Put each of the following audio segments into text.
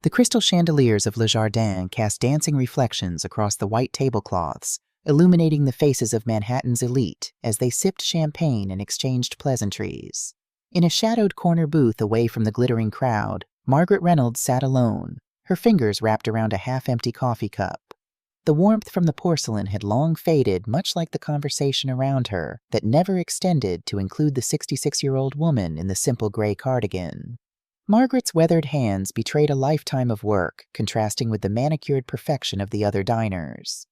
The crystal chandeliers of Le Jardin cast dancing reflections across the white tablecloths, illuminating the faces of Manhattan's elite as they sipped champagne and exchanged pleasantries. In a shadowed corner booth away from the glittering crowd, Margaret Reynolds sat alone, her fingers wrapped around a half-empty coffee cup. The warmth from the porcelain had long faded, much like the conversation around her that never extended to include the 66-year-old woman in the simple gray cardigan. Margaret's weathered hands betrayed a lifetime of work, contrasting with the manicured perfection of the other diners.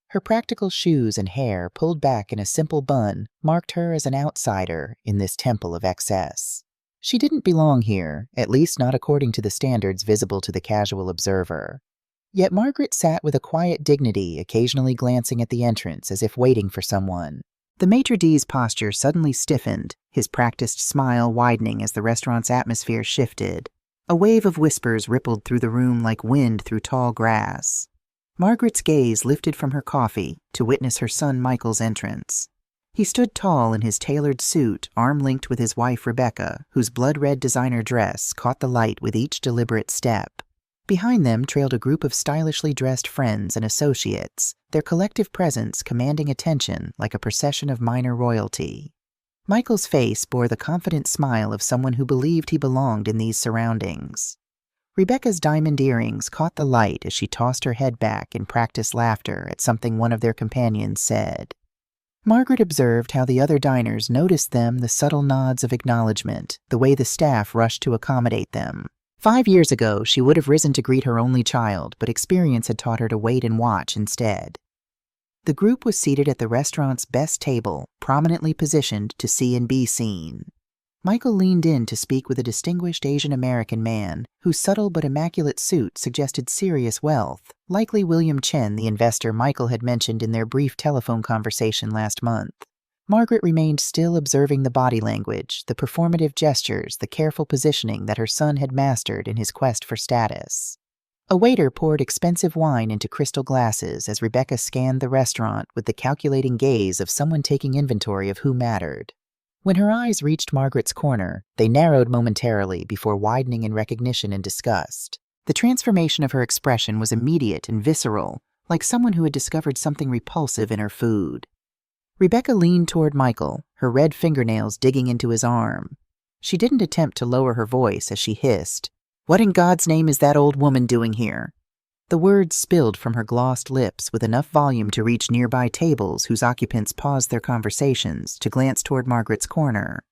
Her practical shoes and hair, pulled back in a simple bun, marked her as an outsider in this temple of excess. She didn't belong here, at least not according to the standards visible to the casual observer. Yet Margaret sat with a quiet dignity, occasionally glancing at the entrance as if waiting for someone. The maitre d's posture suddenly stiffened, his practiced smile widening as the restaurant's atmosphere shifted. A wave of whispers rippled through the room like wind through tall grass. Margaret's gaze lifted from her coffee to witness her son Michael's entrance. He stood tall in his tailored suit, arm-linked with his wife Rebecca, whose blood-red designer dress caught the light with each deliberate step. Behind them trailed a group of stylishly dressed friends and associates, their collective presence commanding attention like a procession of minor royalty. Michael's face bore the confident smile of someone who believed he belonged in these surroundings. Rebecca's diamond earrings caught the light as she tossed her head back in practiced laughter at something one of their companions said. Margaret observed how the other diners noticed them, the subtle nods of acknowledgement, the way the staff rushed to accommodate them. 5 years ago, she would have risen to greet her only child, but experience had taught her to wait and watch instead. The group was seated at the restaurant's best table, prominently positioned to see and be seen. Michael leaned in to speak with a distinguished Asian American man, whose subtle but immaculate suit suggested serious wealth, likely William Chen, the investor Michael had mentioned in their brief telephone conversation last month. Margaret remained still, observing the body language, the performative gestures, the careful positioning that her son had mastered in his quest for status. A waiter poured expensive wine into crystal glasses as Rebecca scanned the restaurant with the calculating gaze of someone taking inventory of who mattered. When her eyes reached Margaret's corner, they narrowed momentarily before widening in recognition and disgust. The transformation of her expression was immediate and visceral, like someone who had discovered something repulsive in her food. Rebecca leaned toward Michael, her red fingernails digging into his arm. She didn't attempt to lower her voice as she hissed, "What in God's name is that old woman doing here?" The words spilled from her glossed lips with enough volume to reach nearby tables whose occupants paused their conversations to glance toward Margaret's corner.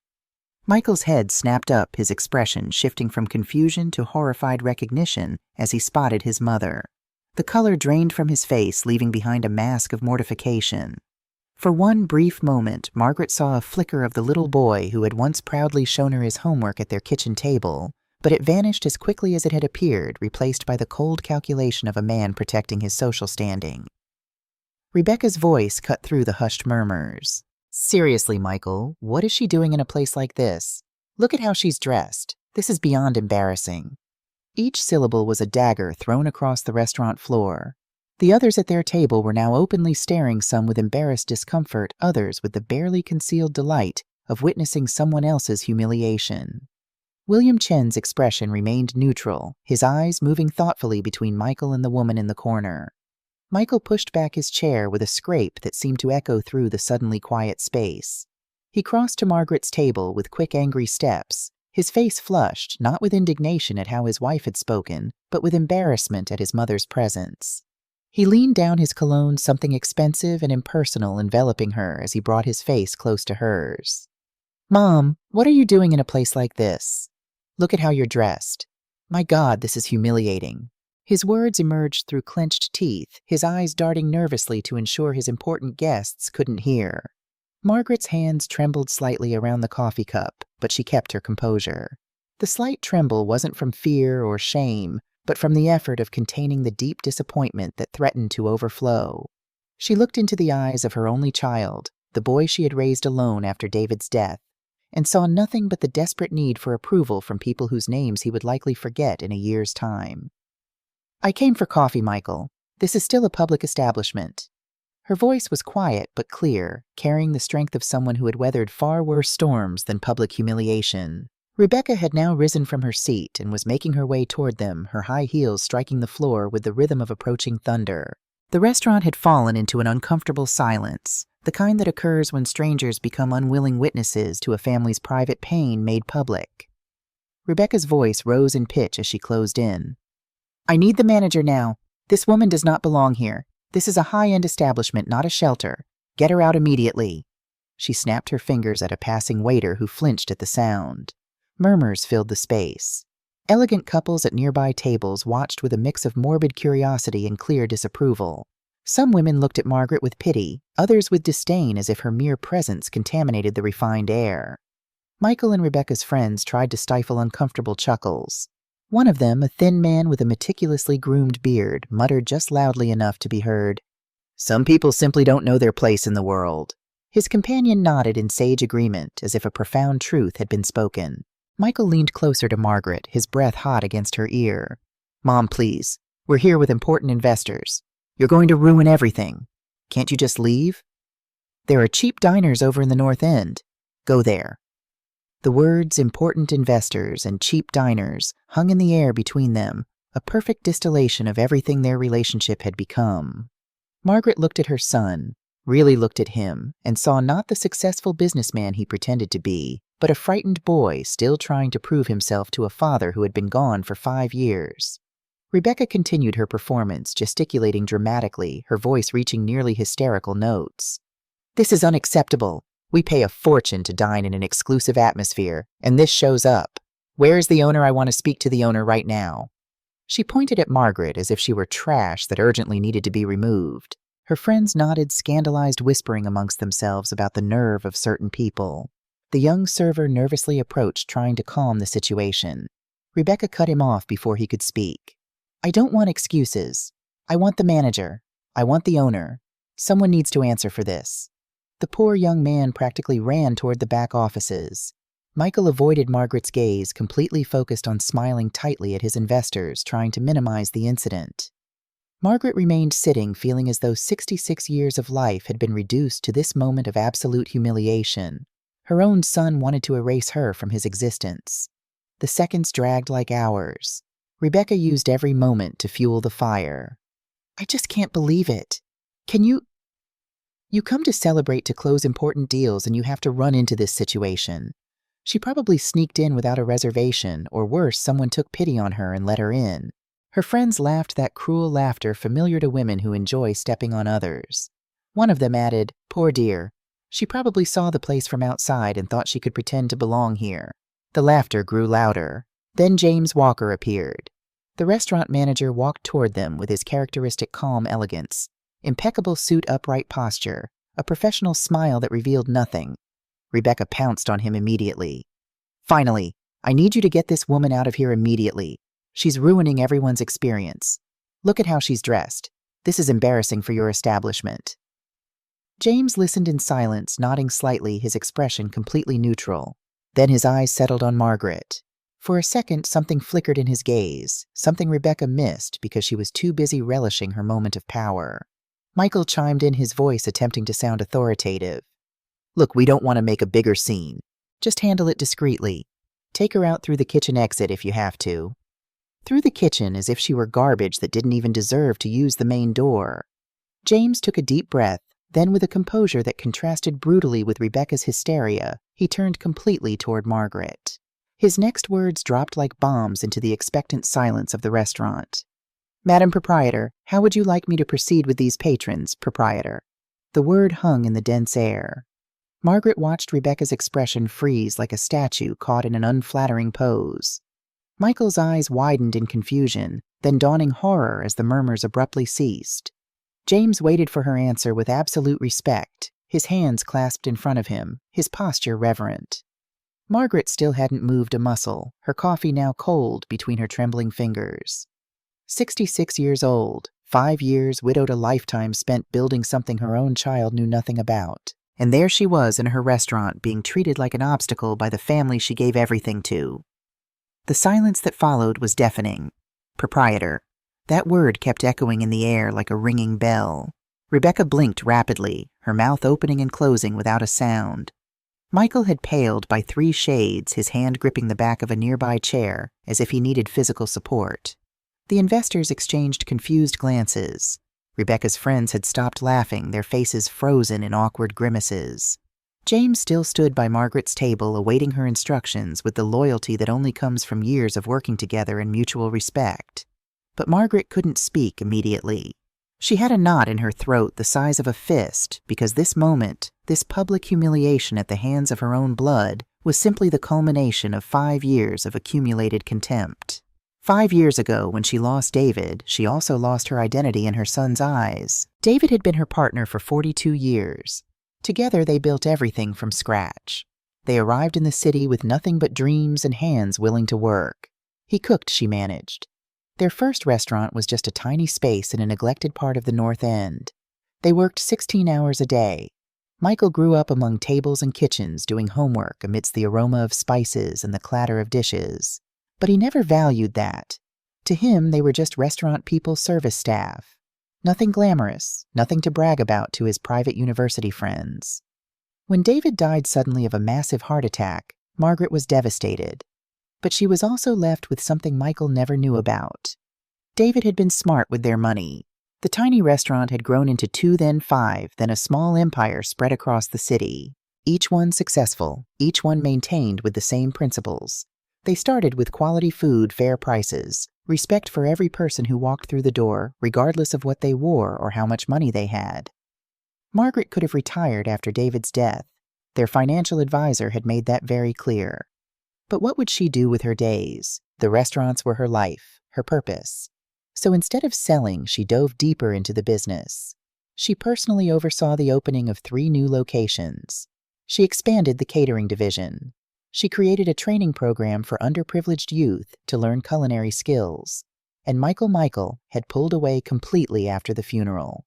Michael's head snapped up, his expression shifting from confusion to horrified recognition as he spotted his mother. The color drained from his face, leaving behind a mask of mortification. For one brief moment, Margaret saw a flicker of the little boy who had once proudly shown her his homework at their kitchen table, but it vanished as quickly as it had appeared, replaced by the cold calculation of a man protecting his social standing. Rebecca's voice cut through the hushed murmurs. "Seriously, Michael, what is she doing in a place like this? Look at how she's dressed. This is beyond embarrassing." Each syllable was a dagger thrown across the restaurant floor. The others at their table were now openly staring, some with embarrassed discomfort, others with the barely concealed delight of witnessing someone else's humiliation. William Chen's expression remained neutral, his eyes moving thoughtfully between Michael and the woman in the corner. Michael pushed back his chair with a scrape that seemed to echo through the suddenly quiet space. He crossed to Margaret's table with quick, angry steps, his face flushed, not with indignation at how his wife had spoken, but with embarrassment at his mother's presence. He leaned down his cologne, something expensive and impersonal enveloping her as he brought his face close to hers. "Mom, what are you doing in a place like this? Look at how you're dressed. My God, this is humiliating." His words emerged through clenched teeth, his eyes darting nervously to ensure his important guests couldn't hear. Margaret's hands trembled slightly around the coffee cup, but she kept her composure. The slight tremble wasn't from fear or shame, but from the effort of containing the deep disappointment that threatened to overflow. She looked into the eyes of her only child, the boy she had raised alone after David's death, and saw nothing but the desperate need for approval from people whose names he would likely forget in a year's time. "I came for coffee, Michael. This is still a public establishment." Her voice was quiet but clear, carrying the strength of someone who had weathered far worse storms than public humiliation. Rebecca had now risen from her seat and was making her way toward them, her high heels striking the floor with the rhythm of approaching thunder. The restaurant had fallen into an uncomfortable silence, the kind that occurs when strangers become unwilling witnesses to a family's private pain made public. Rebecca's voice rose in pitch as she closed in. "I need the manager now. This woman does not belong here. This is a high-end establishment, not a shelter. Get her out immediately." She snapped her fingers at a passing waiter who flinched at the sound. Murmurs filled the space. Elegant couples at nearby tables watched with a mix of morbid curiosity and clear disapproval. Some women looked at Margaret with pity, others with disdain as if her mere presence contaminated the refined air. Michael and Rebecca's friends tried to stifle uncomfortable chuckles. One of them, a thin man with a meticulously groomed beard, muttered just loudly enough to be heard, "Some people simply don't know their place in the world." His companion nodded in sage agreement, as if a profound truth had been spoken. Michael leaned closer to Margaret, his breath hot against her ear. "Mom, please. We're here with important investors. You're going to ruin everything. Can't you just leave? There are cheap diners over in the North End. Go there." The words "important investors" and "cheap diners" hung in the air between them, a perfect distillation of everything their relationship had become. Margaret looked at her son, really looked at him, and saw not the successful businessman he pretended to be, but a frightened boy still trying to prove himself to a father who had been gone for 5 years. Rebecca continued her performance, gesticulating dramatically, her voice reaching nearly hysterical notes. "This is unacceptable. We pay a fortune to dine in an exclusive atmosphere, and this shows up. Where is the owner? I want to speak to the owner right now." She pointed at Margaret as if she were trash that urgently needed to be removed. Her friends nodded, scandalized, whispering amongst themselves about the nerve of certain people. The young server nervously approached, trying to calm the situation. Rebecca cut him off before he could speak. "I don't want excuses. I want the manager. I want the owner. Someone needs to answer for this." The poor young man practically ran toward the back offices. Michael avoided Margaret's gaze, completely focused on smiling tightly at his investors, trying to minimize the incident. Margaret remained sitting, feeling as though 66 years of life had been reduced to this moment of absolute humiliation. Her own son wanted to erase her from his existence. The seconds dragged like hours. Rebecca used every moment to fuel the fire. "I just can't believe it. Can you come to celebrate to close important deals and you have to run into this situation." She probably sneaked in without a reservation, or worse, someone took pity on her and let her in. Her friends laughed that cruel laughter familiar to women who enjoy stepping on others. One of them added, "Poor dear. She probably saw the place from outside and thought she could pretend to belong here." The laughter grew louder. Then James Walker appeared. The restaurant manager walked toward them with his characteristic calm elegance, impeccable suit upright posture, a professional smile that revealed nothing. Rebecca pounced on him immediately. "Finally, I need you to get this woman out of here immediately. She's ruining everyone's experience. Look at how she's dressed. This is embarrassing for your establishment." James listened in silence, nodding slightly, his expression completely neutral. Then his eyes settled on Margaret. For a second, something flickered in his gaze, something Rebecca missed because she was too busy relishing her moment of power. Michael chimed in, his voice attempting to sound authoritative. "Look, we don't want to make a bigger scene. Just handle it discreetly. Take her out through the kitchen exit if you have to." Through the kitchen, as if she were garbage that didn't even deserve to use the main door. James took a deep breath, then with a composure that contrasted brutally with Rebecca's hysteria, he turned completely toward Margaret. His next words dropped like bombs into the expectant silence of the restaurant. "Madam Proprietor, how would you like me to proceed with these patrons, Proprietor?" The word hung in the dense air. Margaret watched Rebecca's expression freeze like a statue caught in an unflattering pose. Michael's eyes widened in confusion, then dawning horror as the murmurs abruptly ceased. James waited for her answer with absolute respect, his hands clasped in front of him, his posture reverent. Margaret still hadn't moved a muscle, her coffee now cold between her trembling fingers. 66 years old, 5 years widowed, a lifetime spent building something her own child knew nothing about. And there she was in her restaurant, being treated like an obstacle by the family she gave everything to. The silence that followed was deafening. Proprietor. That word kept echoing in the air like a ringing bell. Rebecca blinked rapidly, her mouth opening and closing without a sound. Michael had paled by 3 shades, his hand gripping the back of a nearby chair as if he needed physical support. The investors exchanged confused glances. Rebecca's friends had stopped laughing, their faces frozen in awkward grimaces. James still stood by Margaret's table, awaiting her instructions with the loyalty that only comes from years of working together and mutual respect. But Margaret couldn't speak immediately. She had a knot in her throat the size of a fist because this moment, this public humiliation at the hands of her own blood, was simply the culmination of 5 years of accumulated contempt. 5 years ago, when she lost David, she also lost her identity in her son's eyes. David had been her partner for 42 years. Together, they built everything from scratch. They arrived in the city with nothing but dreams and hands willing to work. He cooked, she managed. Their first restaurant was just a tiny space in a neglected part of the North End. They worked 16 hours a day. Michael grew up among tables and kitchens doing homework amidst the aroma of spices and the clatter of dishes. But he never valued that. To him, they were just restaurant people, service staff. Nothing glamorous, nothing to brag about to his private university friends. When David died suddenly of a massive heart attack, Margaret was devastated. But she was also left with something Michael never knew about. David had been smart with their money. The tiny restaurant had grown into 2, then 5, then a small empire spread across the city. Each one successful, each one maintained with the same principles. They started with quality food, fair prices, respect for every person who walked through the door, regardless of what they wore or how much money they had. Margaret could have retired after David's death. Their financial advisor had made that very clear. But what would she do with her days? The restaurants were her life, her purpose. So instead of selling, she dove deeper into the business. She personally oversaw the opening of 3 new locations. She expanded the catering division. She created a training program for underprivileged youth to learn culinary skills. And Michael had pulled away completely after the funeral.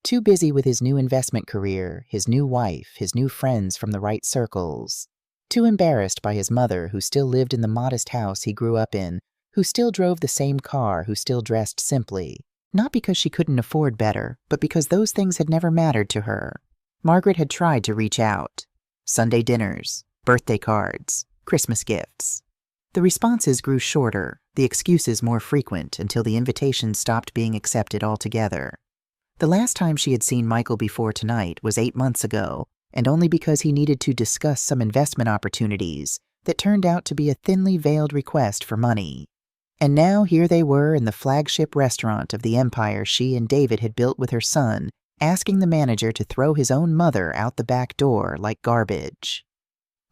Too busy with his new investment career, his new wife, his new friends from the right circles. Too embarrassed by his mother, who still lived in the modest house he grew up in, who still drove the same car, who still dressed simply. Not because she couldn't afford better, but because those things had never mattered to her. Margaret had tried to reach out. Sunday dinners, birthday cards, Christmas gifts. The responses grew shorter, the excuses more frequent, until the invitations stopped being accepted altogether. The last time she had seen Michael before tonight was 8 months ago, and only because he needed to discuss some investment opportunities that turned out to be a thinly veiled request for money. And now here they were in the flagship restaurant of the empire she and David had built with her son, asking the manager to throw his own mother out the back door like garbage.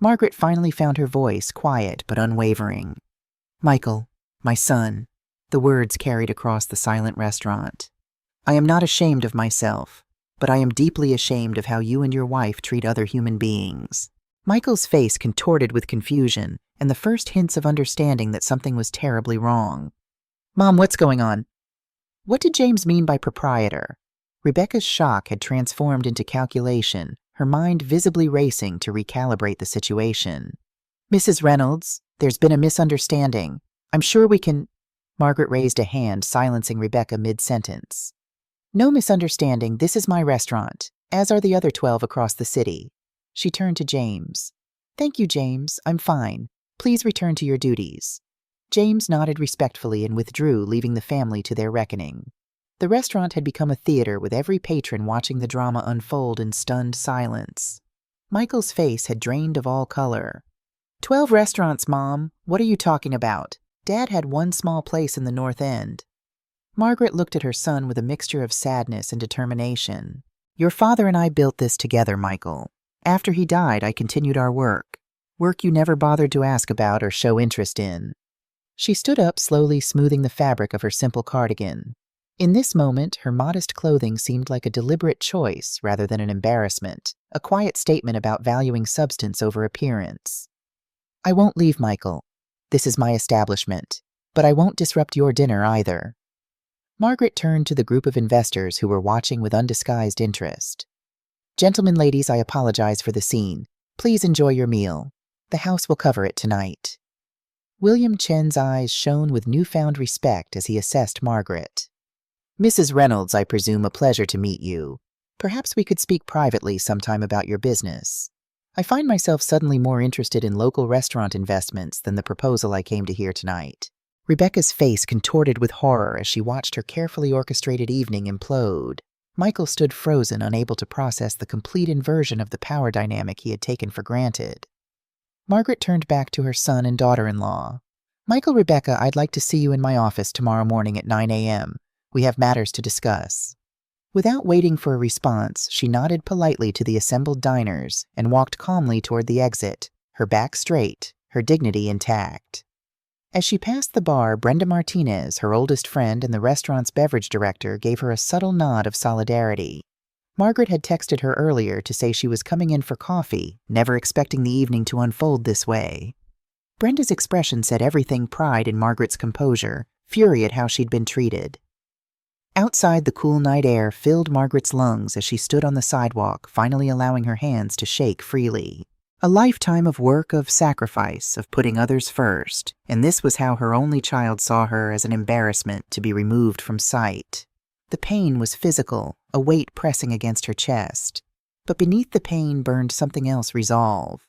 Margaret finally found her voice, quiet but unwavering. "Michael, my son," the words carried across the silent restaurant. "I am not ashamed of myself, but I am deeply ashamed of how you and your wife treat other human beings." Michael's face contorted with confusion and the first hints of understanding that something was terribly wrong. "Mom, what's going on?" What did James mean by proprietor? Rebecca's shock had transformed into calculation, her mind visibly racing to recalibrate the situation. "Mrs. Reynolds, there's been a misunderstanding. I'm sure we can—" Margaret raised a hand, silencing Rebecca mid-sentence. "No misunderstanding, this is my restaurant, as are the other 12 across the city." She turned to James. "Thank you, James. I'm fine. Please return to your duties." James nodded respectfully and withdrew, leaving the family to their reckoning. The restaurant had become a theater, with every patron watching the drama unfold in stunned silence. Michael's face had drained of all color. 12 restaurants, Mom. What are you talking about? Dad had one small place in the North End." Margaret looked at her son with a mixture of sadness and determination. "Your father and I built this together, Michael. After he died, I continued our work. Work you never bothered to ask about or show interest in." She stood up, slowly smoothing the fabric of her simple cardigan. In this moment, her modest clothing seemed like a deliberate choice rather than an embarrassment, a quiet statement about valuing substance over appearance. "I won't leave, Michael. This is my establishment, but I won't disrupt your dinner either." Margaret turned to the group of investors who were watching with undisguised interest. "Gentlemen, ladies, I apologize for the scene. Please enjoy your meal. The house will cover it tonight." William Chen's eyes shone with newfound respect as he assessed Margaret. "Mrs. Reynolds, I presume, a pleasure to meet you. Perhaps we could speak privately sometime about your business." I find myself suddenly more interested in local restaurant investments than the proposal I came to hear tonight. Rebecca's face contorted with horror as she watched her carefully orchestrated evening implode. Michael stood frozen, unable to process the complete inversion of the power dynamic he had taken for granted. Margaret turned back to her son and daughter-in-law. "Michael, Rebecca, I'd like to see you in my office tomorrow morning at 9 a.m. We have matters to discuss." Without waiting for a response, she nodded politely to the assembled diners and walked calmly toward the exit, her back straight, her dignity intact. As she passed the bar, Brenda Martinez, her oldest friend and the restaurant's beverage director, gave her a subtle nod of solidarity. Margaret had texted her earlier to say she was coming in for coffee, never expecting the evening to unfold this way. Brenda's expression said everything: pride in Margaret's composure, fury at how she'd been treated. Outside, the cool night air filled Margaret's lungs as she stood on the sidewalk, finally allowing her hands to shake freely. A lifetime of work, of sacrifice, of putting others first, and this was how her only child saw her, as an embarrassment to be removed from sight. The pain was physical, a weight pressing against her chest. But beneath the pain burned something else: resolve.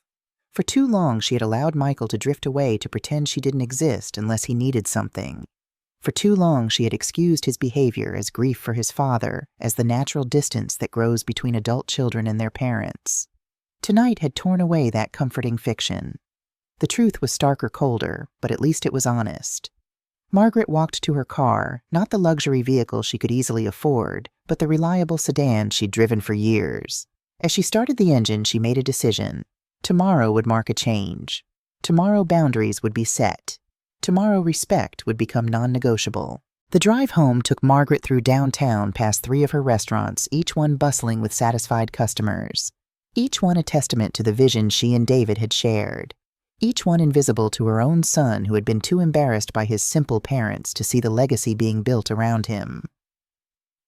For too long she had allowed Michael to drift away to pretend she didn't exist unless he needed something. For too long she had excused his behavior as grief for his father, as the natural distance that grows between adult children and their parents. Tonight had torn away that comforting fiction. The truth was starker, colder, but at least it was honest. Margaret walked to her car, not the luxury vehicle she could easily afford, but the reliable sedan she'd driven for years. As she started the engine, she made a decision. Tomorrow would mark a change. Tomorrow boundaries would be set. Tomorrow respect would become non-negotiable. The drive home took Margaret through downtown past 3 of her restaurants, each one bustling with satisfied customers. Each one a testament to the vision she and David had shared. Each one invisible to her own son, who had been too embarrassed by his simple parents to see the legacy being built around him.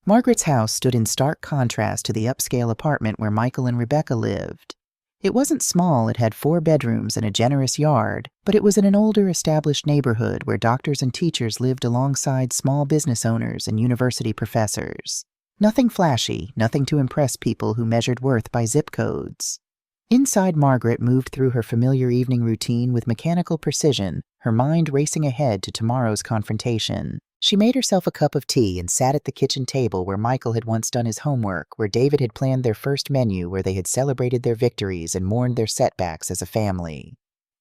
Margaret's house stood in stark contrast to the upscale apartment where Michael and Rebecca lived. It wasn't small, it had 4 bedrooms and a generous yard, but it was in an older, established neighborhood where doctors and teachers lived alongside small business owners and university professors. Nothing flashy, nothing to impress people who measured worth by zip codes. Inside, Margaret moved through her familiar evening routine with mechanical precision, her mind racing ahead to tomorrow's confrontation. She made herself a cup of tea and sat at the kitchen table where Michael had once done his homework, where David had planned their first menu, where they had celebrated their victories and mourned their setbacks as a family.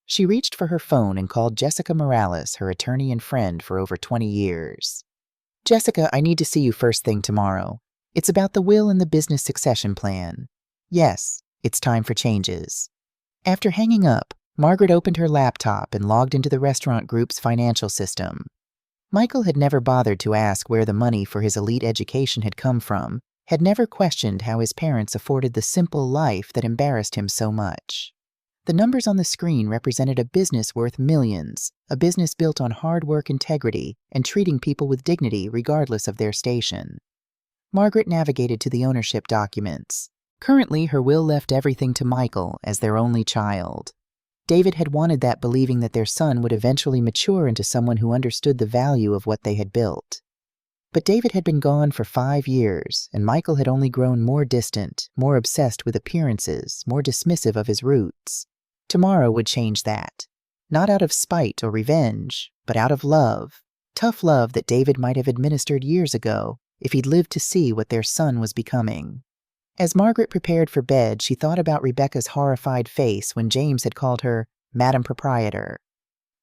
She reached for her phone and called Jessica Morales, her attorney and friend for over 20 years. "Jessica, I need to see you first thing tomorrow. It's about the will and the business succession plan. Yes, it's time for changes." After hanging up, Margaret opened her laptop and logged into the restaurant group's financial system. Michael had never bothered to ask where the money for his elite education had come from, had never questioned how his parents afforded the simple life that embarrassed him so much. The numbers on the screen represented a business worth millions, a business built on hard work, integrity, and treating people with dignity regardless of their station. Margaret navigated to the ownership documents. Currently, her will left everything to Michael as their only child. David had wanted that, believing that their son would eventually mature into someone who understood the value of what they had built. But David had been gone for 5 years, and Michael had only grown more distant, more obsessed with appearances, more dismissive of his roots. Tomorrow would change that. Not out of spite or revenge, but out of love. Tough love that David might have administered years ago if he'd lived to see what their son was becoming. As Margaret prepared for bed, she thought about Rebecca's horrified face when James had called her Madam Proprietor.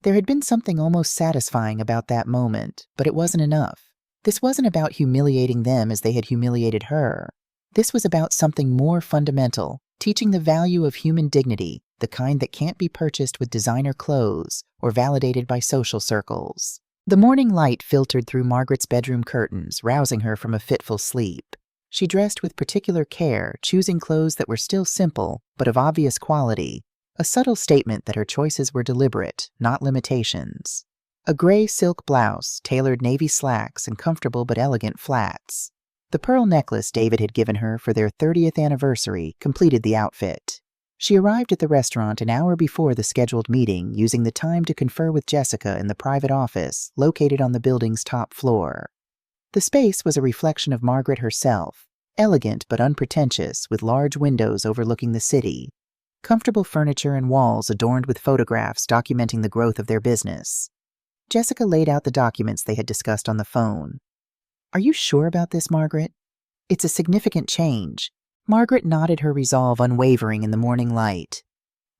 There had been something almost satisfying about that moment, but it wasn't enough. This wasn't about humiliating them as they had humiliated her. This was about something more fundamental, teaching the value of human dignity, the kind that can't be purchased with designer clothes or validated by social circles. The morning light filtered through Margaret's bedroom curtains, rousing her from a fitful sleep. She dressed with particular care, choosing clothes that were still simple, but of obvious quality, a subtle statement that her choices were deliberate, not limitations. A gray silk blouse, tailored navy slacks, and comfortable but elegant flats. The pearl necklace David had given her for their 30th anniversary completed the outfit. She arrived at the restaurant an hour before the scheduled meeting, using the time to confer with Jessica in the private office located on the building's top floor. The space was a reflection of Margaret herself, elegant but unpretentious, with large windows overlooking the city. comfortable furniture and walls adorned with photographs documenting the growth of their business. Jessica laid out the documents they had discussed on the phone. "Are you sure about this, Margaret? It's a significant change." Margaret nodded, her resolve unwavering in the morning light.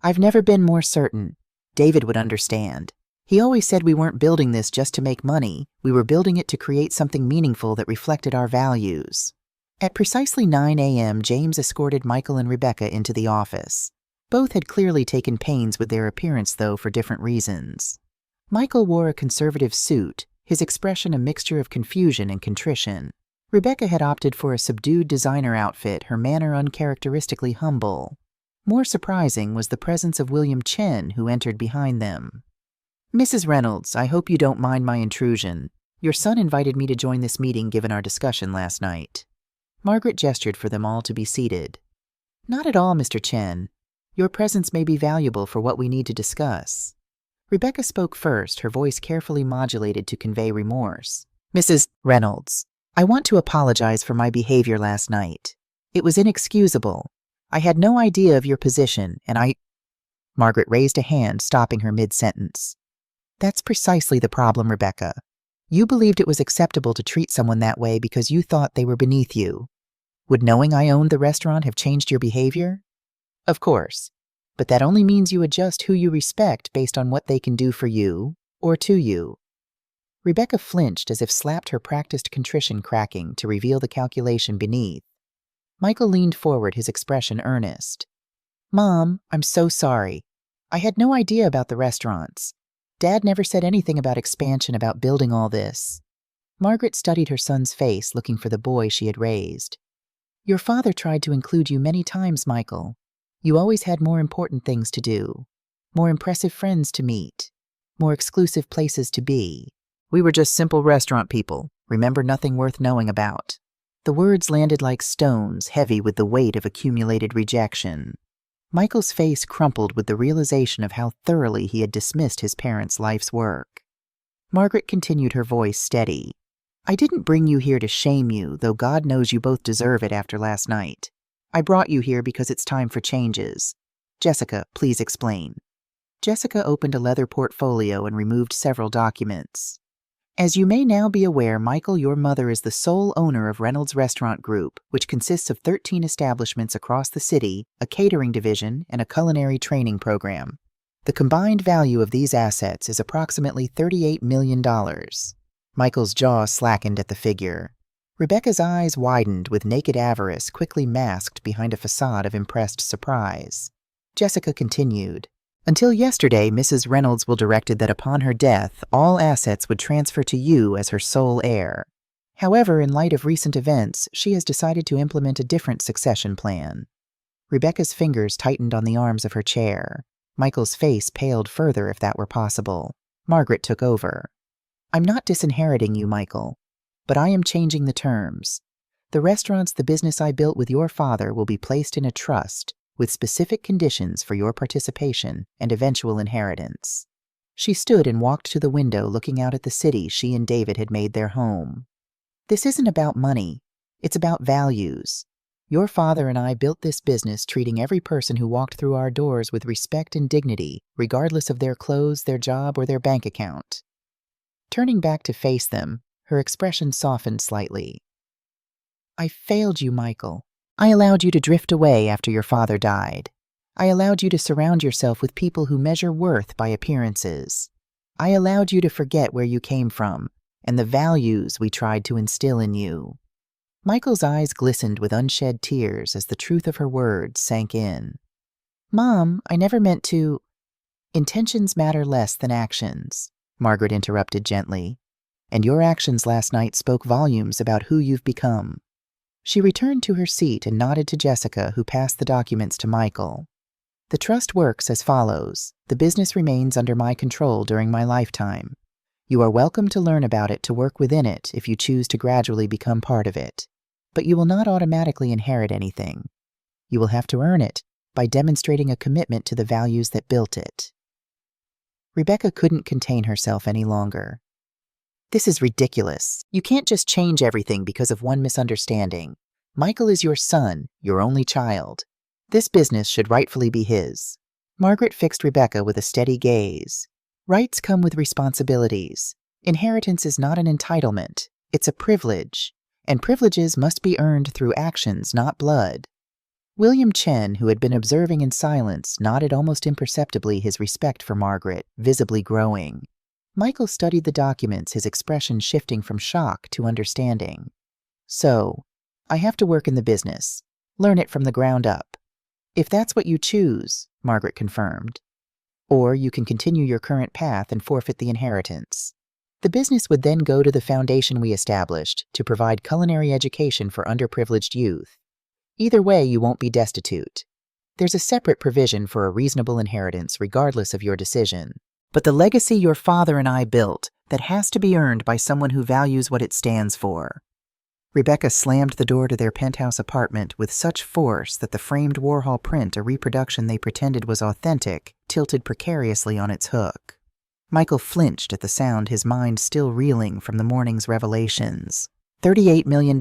"I've never been more certain. David would understand. He always said we weren't building this just to make money. We were building it to create something meaningful that reflected our values." At precisely 9 a.m., James escorted Michael and Rebecca into the office. Both had clearly taken pains with their appearance, though, for different reasons. Michael wore a conservative suit, his expression a mixture of confusion and contrition. Rebecca had opted for a subdued designer outfit, her manner uncharacteristically humble. More surprising was the presence of William Chen, who entered behind them. "Mrs. Reynolds, I hope you don't mind my intrusion. Your son invited me to join this meeting given our discussion last night." Margaret gestured for them all to be seated. "Not at all, Mr. Chen. Your presence may be valuable for what we need to discuss." Rebecca spoke first, her voice carefully modulated to convey remorse. "Mrs. Reynolds, I want to apologize for my behavior last night. It was inexcusable. I had no idea of your position, and I—" Margaret raised a hand, stopping her mid-sentence. "That's precisely the problem, Rebecca. You believed it was acceptable to treat someone that way because you thought they were beneath you. Would knowing I owned the restaurant have changed your behavior? Of course, but that only means you adjust who you respect based on what they can do for you or to you." Rebecca flinched as if slapped, her practiced contrition cracking to reveal the calculation beneath. Michael leaned forward, his expression earnest. "Mom, I'm so sorry. I had no idea about the restaurants. Dad never said anything about expansion, about building all this." Margaret studied her son's face, looking for the boy she had raised. "Your father tried to include you many times, Michael. You always had more important things to do, more impressive friends to meet, more exclusive places to be. We were just simple restaurant people, remember nothing worth knowing about." The words landed like stones, heavy with the weight of accumulated rejection. Michael's face crumpled with the realization of how thoroughly he had dismissed his parents' life's work. Margaret continued, her voice steady. "I didn't bring you here to shame you, though God knows you both deserve it after last night. I brought you here because it's time for changes. Jessica, please explain." Jessica opened a leather portfolio and removed several documents. "As you may now be aware, Michael, your mother is the sole owner of Reynolds Restaurant Group, which consists of 13 establishments across the city, a catering division, and a culinary training program. The combined value of these assets is approximately $38 million. Michael's jaw slackened at the figure. Rebecca's eyes widened with naked avarice quickly masked behind a facade of impressed surprise. Jessica continued. "Until yesterday, Mrs. Reynolds will directed that upon her death, all assets would transfer to you as her sole heir. However, in light of recent events, she has decided to implement a different succession plan." Rebecca's fingers tightened on the arms of her chair. Michael's face paled further if that were possible. Margaret took over. "I'm not disinheriting you, Michael, but I am changing the terms. The restaurants, the business I built with your father, will be placed in a trust with specific conditions for your participation and eventual inheritance." She stood and walked to the window, looking out at the city she and David had made their home. "This isn't about money. It's about values. Your father and I built this business treating every person who walked through our doors with respect and dignity, regardless of their clothes, their job, or their bank account." Turning back to face them, her expression softened slightly. "I failed you, Michael. I allowed you to drift away after your father died. I allowed you to surround yourself with people who measure worth by appearances. I allowed you to forget where you came from and the values we tried to instill in you." Michael's eyes glistened with unshed tears as the truth of her words sank in. "Mom, I never meant to—" "Intentions matter less than actions," Margaret interrupted gently. "And your actions last night spoke volumes about who you've become." She returned to her seat and nodded to Jessica, who passed the documents to Michael. "The trust works as follows. The business remains under my control during my lifetime. You are welcome to learn about it, to work within it if you choose to gradually become part of it. But you will not automatically inherit anything. You will have to earn it by demonstrating a commitment to the values that built it." Rebecca couldn't contain herself any longer. "This is ridiculous. You can't just change everything because of one misunderstanding. Michael is your son, your only child. This business should rightfully be his. Margaret fixed Rebecca with a steady gaze. Rights come with responsibilities. Inheritance is not an entitlement, it's a privilege, and privileges must be earned through actions, not blood. William Chen, who had been observing in silence, nodded almost imperceptibly, his respect for Margaret visibly growing. Michael studied the documents, his expression shifting from shock to understanding. So, I have to work in the business, learn it from the ground up. If that's what you choose, Margaret confirmed. Or you can continue your current path and forfeit the inheritance. The business would then go to the foundation we established to provide culinary education for underprivileged youth. Either way, you won't be destitute. There's a separate provision for a reasonable inheritance regardless of your decision. But the legacy your father and I built, that has to be earned by someone who values what it stands for. Rebecca slammed the door to their penthouse apartment with such force that the framed Warhol print, a reproduction they pretended was authentic, tilted precariously on its hook. Michael flinched at the sound, his mind still reeling from the morning's revelations. $38 million,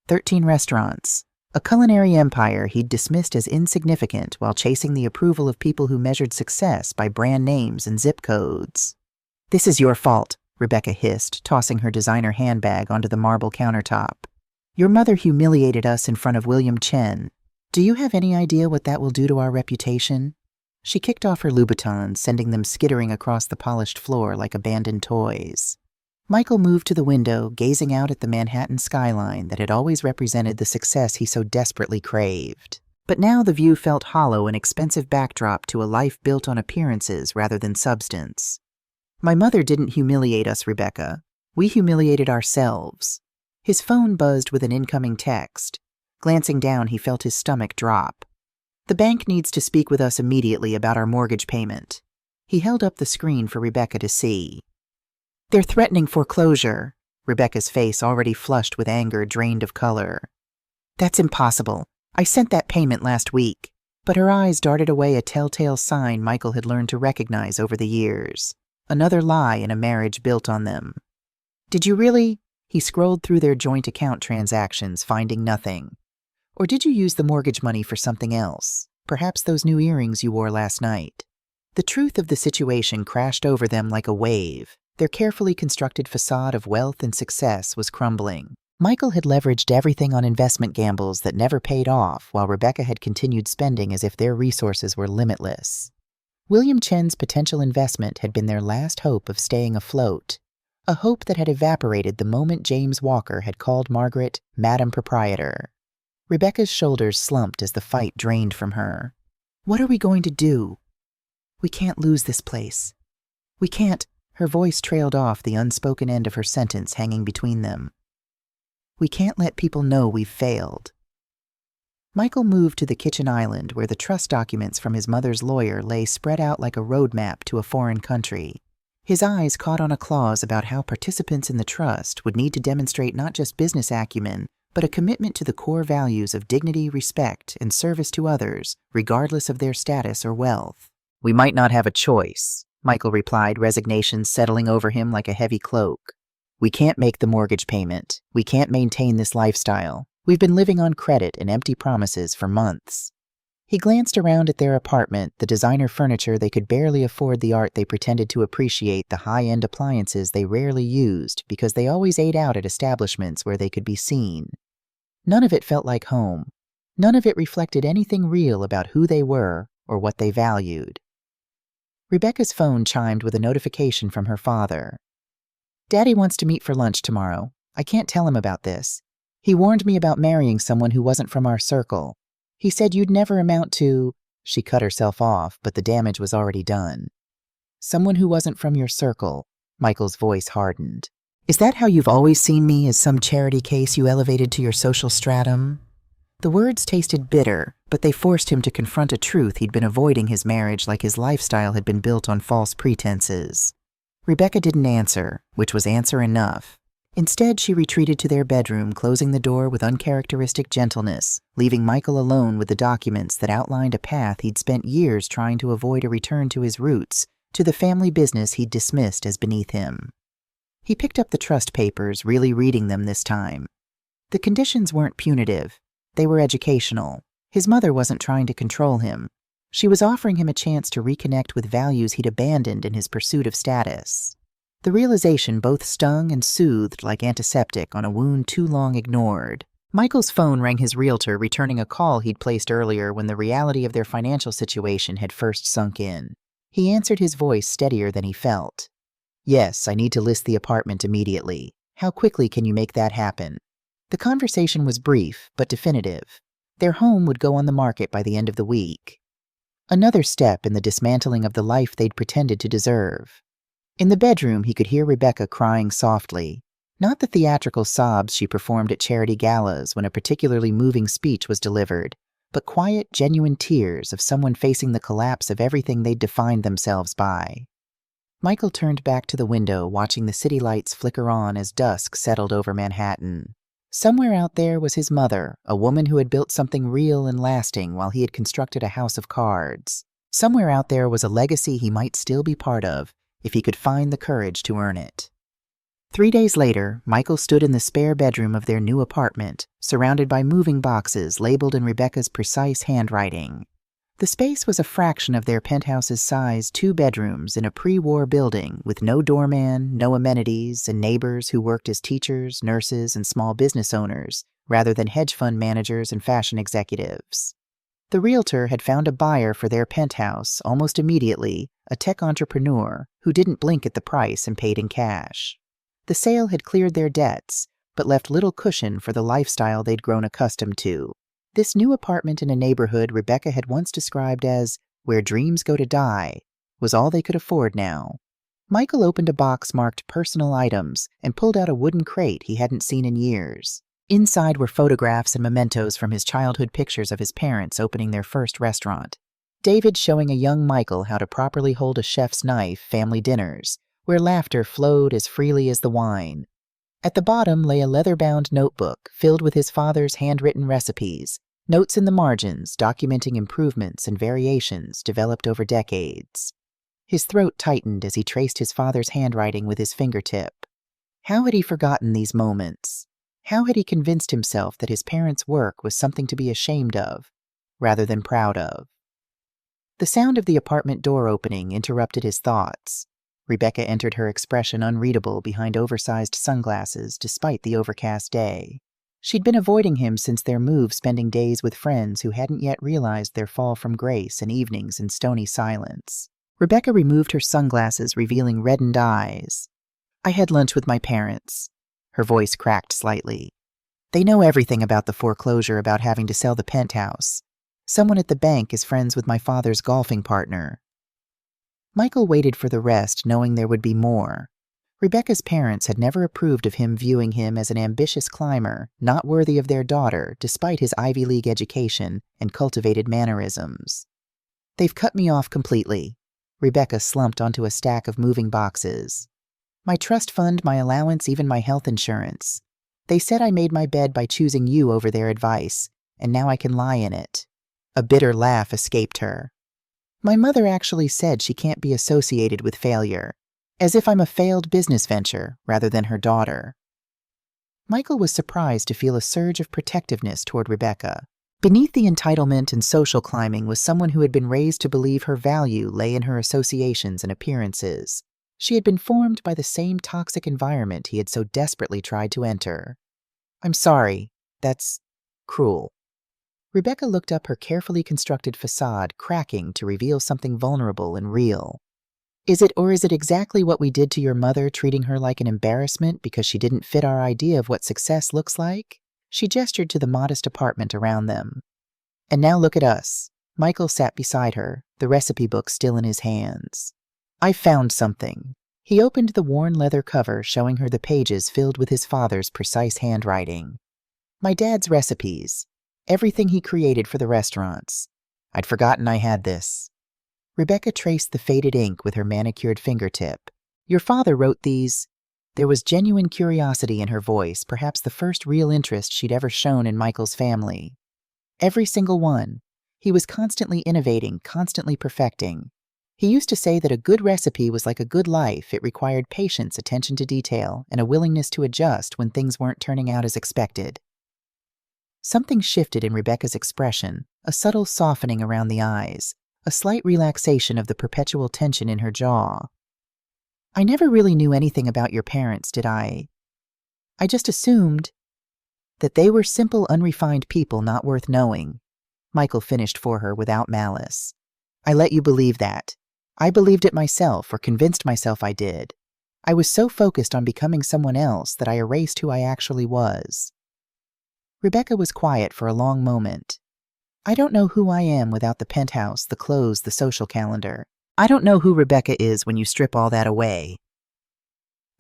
13 restaurants, a culinary empire he'd dismissed as insignificant while chasing the approval of people who measured success by brand names and zip codes. "This is your fault," Rebecca hissed, tossing her designer handbag onto the marble countertop. "Your mother humiliated us in front of William Chen. Do you have any idea what that will do to our reputation?" She kicked off her Louboutins, sending them skittering across the polished floor like abandoned toys. Michael moved to the window, gazing out at the Manhattan skyline that had always represented the success he so desperately craved. But now the view felt hollow, an expensive backdrop to a life built on appearances rather than substance. "My mother didn't humiliate us, Rebecca. We humiliated ourselves." His phone buzzed with an incoming text. Glancing down, he felt his stomach drop. "The bank needs to speak with us immediately about our mortgage payment." He held up the screen for Rebecca to see. "They're threatening foreclosure." Rebecca's face, already flushed with anger, drained of color. "That's impossible. I sent that payment last week." But her eyes darted away, a telltale sign Michael had learned to recognize over the years. Another lie in a marriage built on them. "Did you really?" He scrolled through their joint account transactions, finding nothing. "Or did you use the mortgage money for something else? Perhaps those new earrings you wore last night?" The truth of the situation crashed over them like a wave. Their carefully constructed facade of wealth and success was crumbling. Michael had leveraged everything on investment gambles that never paid off, while Rebecca had continued spending as if their resources were limitless. William Chen's potential investment had been their last hope of staying afloat, a hope that had evaporated the moment James Walker had called Margaret Madam Proprietor. Rebecca's shoulders slumped as the fight drained from her. "What are we going to do? We can't lose this place. We can't—" Her voice trailed off, the unspoken end of her sentence hanging between them. "We can't let people know we've failed." Michael moved to the kitchen island where the trust documents from his mother's lawyer lay spread out like a roadmap to a foreign country. His eyes caught on a clause about how participants in the trust would need to demonstrate not just business acumen, but a commitment to the core values of dignity, respect, and service to others, regardless of their status or wealth. "We might not have a choice," Michael replied, resignation settling over him like a heavy cloak. "We can't make the mortgage payment. We can't maintain this lifestyle. We've been living on credit and empty promises for months." He glanced around at their apartment, the designer furniture they could barely afford, the art they pretended to appreciate, the high-end appliances they rarely used because they always ate out at establishments where they could be seen. None of it felt like home. None of it reflected anything real about who they were or what they valued. Rebecca's phone chimed with a notification from her father. "Daddy wants to meet for lunch tomorrow. I can't tell him about this. He warned me about marrying someone who wasn't from our circle. He said you'd never amount to—" She cut herself off, but the damage was already done. "Someone who wasn't from your circle." Michael's voice hardened. "Is that how you've always seen me, as some charity case you elevated to your social stratum?" The words tasted bitter, but they forced him to confront a truth he'd been avoiding, his marriage like his lifestyle had been built on false pretenses. Rebecca didn't answer, which was answer enough. Instead, she retreated to their bedroom, closing the door with uncharacteristic gentleness, leaving Michael alone with the documents that outlined a path he'd spent years trying to avoid, a return to his roots, to the family business he'd dismissed as beneath him. He picked up the trust papers, really reading them this time. The conditions weren't punitive. They were educational. His mother wasn't trying to control him. She was offering him a chance to reconnect with values he'd abandoned in his pursuit of status. The realization both stung and soothed like antiseptic on a wound too long ignored. Michael's phone rang his realtor, returning a call he'd placed earlier when the reality of their financial situation had first sunk in. He answered, his voice steadier than he felt. "Yes, I need to list the apartment immediately. How quickly can you make that happen?" The conversation was brief, but definitive. Their home would go on the market by the end of the week. Another step in the dismantling of the life they'd pretended to deserve. In the bedroom, he could hear Rebecca crying softly. Not the theatrical sobs she performed at charity galas when a particularly moving speech was delivered, but quiet, genuine tears of someone facing the collapse of everything they'd defined themselves by. Michael turned back to the window, watching the city lights flicker on as dusk settled over Manhattan. Somewhere out there was his mother, a woman who had built something real and lasting while he had constructed a house of cards. Somewhere out there was a legacy he might still be part of, if he could find the courage to earn it. 3 days later, Michael stood in the spare bedroom of their new apartment, surrounded by moving boxes labeled in Rebecca's precise handwriting. The space was a fraction of their penthouse's size, 2 bedrooms in a pre-war building with no doorman, no amenities, and neighbors who worked as teachers, nurses, and small business owners, rather than hedge fund managers and fashion executives. The realtor had found a buyer for their penthouse almost immediately, a tech entrepreneur who didn't blink at the price and paid in cash. The sale had cleared their debts, but left little cushion for the lifestyle they'd grown accustomed to. This new apartment in a neighborhood Rebecca had once described as where dreams go to die was all they could afford now. Michael opened a box marked personal items and pulled out a wooden crate he hadn't seen in years. Inside were photographs and mementos from his childhood pictures of his parents opening their first restaurant. David showing a young Michael how to properly hold a chef's knife, family dinners, where laughter flowed as freely as the wine. At the bottom lay a leather-bound notebook filled with his father's handwritten recipes, notes in the margins documenting improvements and variations developed over decades. His throat tightened as he traced his father's handwriting with his fingertip. How had he forgotten these moments? How had he convinced himself that his parents' work was something to be ashamed of, rather than proud of? The sound of the apartment door opening interrupted his thoughts. Rebecca entered, her expression unreadable behind oversized sunglasses despite the overcast day. She'd been avoiding him since their move, spending days with friends who hadn't yet realized their fall from grace and evenings in stony silence. Rebecca removed her sunglasses, revealing reddened eyes. "I had lunch with my parents." Her voice cracked slightly. "They know everything about the foreclosure, about having to sell the penthouse. Someone at the bank is friends with my father's golfing partner." Michael waited for the rest, knowing there would be more. Rebecca's parents had never approved of him, viewing him as an ambitious climber, not worthy of their daughter despite his Ivy League education and cultivated mannerisms. "They've cut me off completely." Rebecca slumped onto a stack of moving boxes. "My trust fund, my allowance, even my health insurance. They said I made my bed by choosing you over their advice, and now I can lie in it." A bitter laugh escaped her. "My mother actually said she can't be associated with failure, as if I'm a failed business venture rather than her daughter." Michael was surprised to feel a surge of protectiveness toward Rebecca. Beneath the entitlement and social climbing was someone who had been raised to believe her value lay in her associations and appearances. She had been formed by the same toxic environment he had so desperately tried to enter. "I'm sorry. That's cruel." Rebecca looked up, her carefully constructed facade cracking to reveal something vulnerable and real. Is it exactly what we did to your mother, treating her like an embarrassment because she didn't fit our idea of what success looks like?" She gestured to the modest apartment around them. "And now look at us." Michael sat beside her, the recipe book still in his hands. "I found something." He opened the worn leather cover, showing her the pages filled with his father's precise handwriting. "My dad's recipes. Everything he created for the restaurants. I'd forgotten I had this." Rebecca traced the faded ink with her manicured fingertip. "Your father wrote these." There was genuine curiosity in her voice, perhaps the first real interest she'd ever shown in Michael's family. "Every single one. He was constantly innovating, constantly perfecting. He used to say that a good recipe was like a good life. It required patience, attention to detail, and a willingness to adjust when things weren't turning out as expected." Something shifted in Rebecca's expression, a subtle softening around the eyes, a slight relaxation of the perpetual tension in her jaw. I never really knew anything about your parents, did I? I just assumed that they were simple, unrefined people not worth knowing. Michael finished for her without malice. I let you believe that. I believed it myself, or convinced myself I did. I was so focused on becoming someone else that I erased who I actually was. Rebecca was quiet for a long moment. I don't know who I am without the penthouse, the clothes, the social calendar. I don't know who Rebecca is when you strip all that away.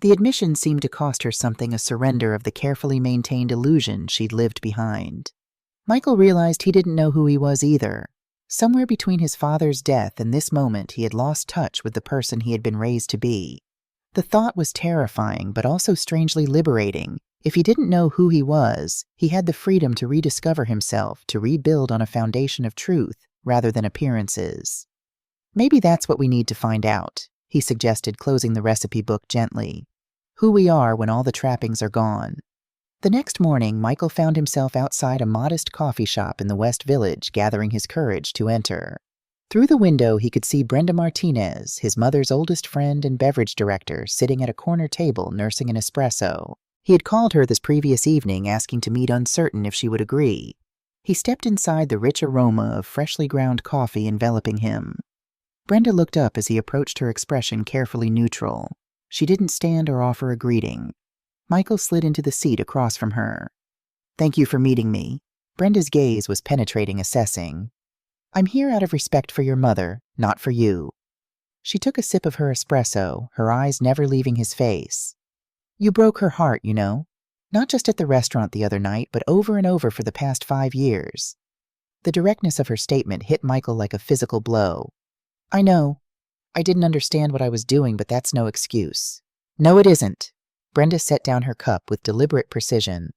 The admission seemed to cost her something, a surrender of the carefully maintained illusion she'd lived behind. Michael realized he didn't know who he was either. Somewhere between his father's death and this moment, he had lost touch with the person he had been raised to be. The thought was terrifying, but also strangely liberating. If he didn't know who he was, he had the freedom to rediscover himself, to rebuild on a foundation of truth rather than appearances. Maybe that's what we need to find out, he suggested, closing the recipe book gently. Who we are when all the trappings are gone. The next morning, Michael found himself outside a modest coffee shop in the West Village, gathering his courage to enter. Through the window, he could see Brenda Martinez, his mother's oldest friend and beverage director, sitting at a corner table nursing an espresso. He had called her this previous evening, asking to meet, uncertain if she would agree. He stepped inside, the rich aroma of freshly ground coffee enveloping him. Brenda looked up as he approached, her expression carefully neutral. She didn't stand or offer a greeting. Michael slid into the seat across from her. Thank you for meeting me. Brenda's gaze was penetrating, assessing. I'm here out of respect for your mother, not for you. She took a sip of her espresso, her eyes never leaving his face. You broke her heart, you know. Not just at the restaurant the other night, but over and over for the past 5 years. The directness of her statement hit Michael like a physical blow. I know. I didn't understand what I was doing, but that's no excuse. No, it isn't. Brenda set down her cup with deliberate precision.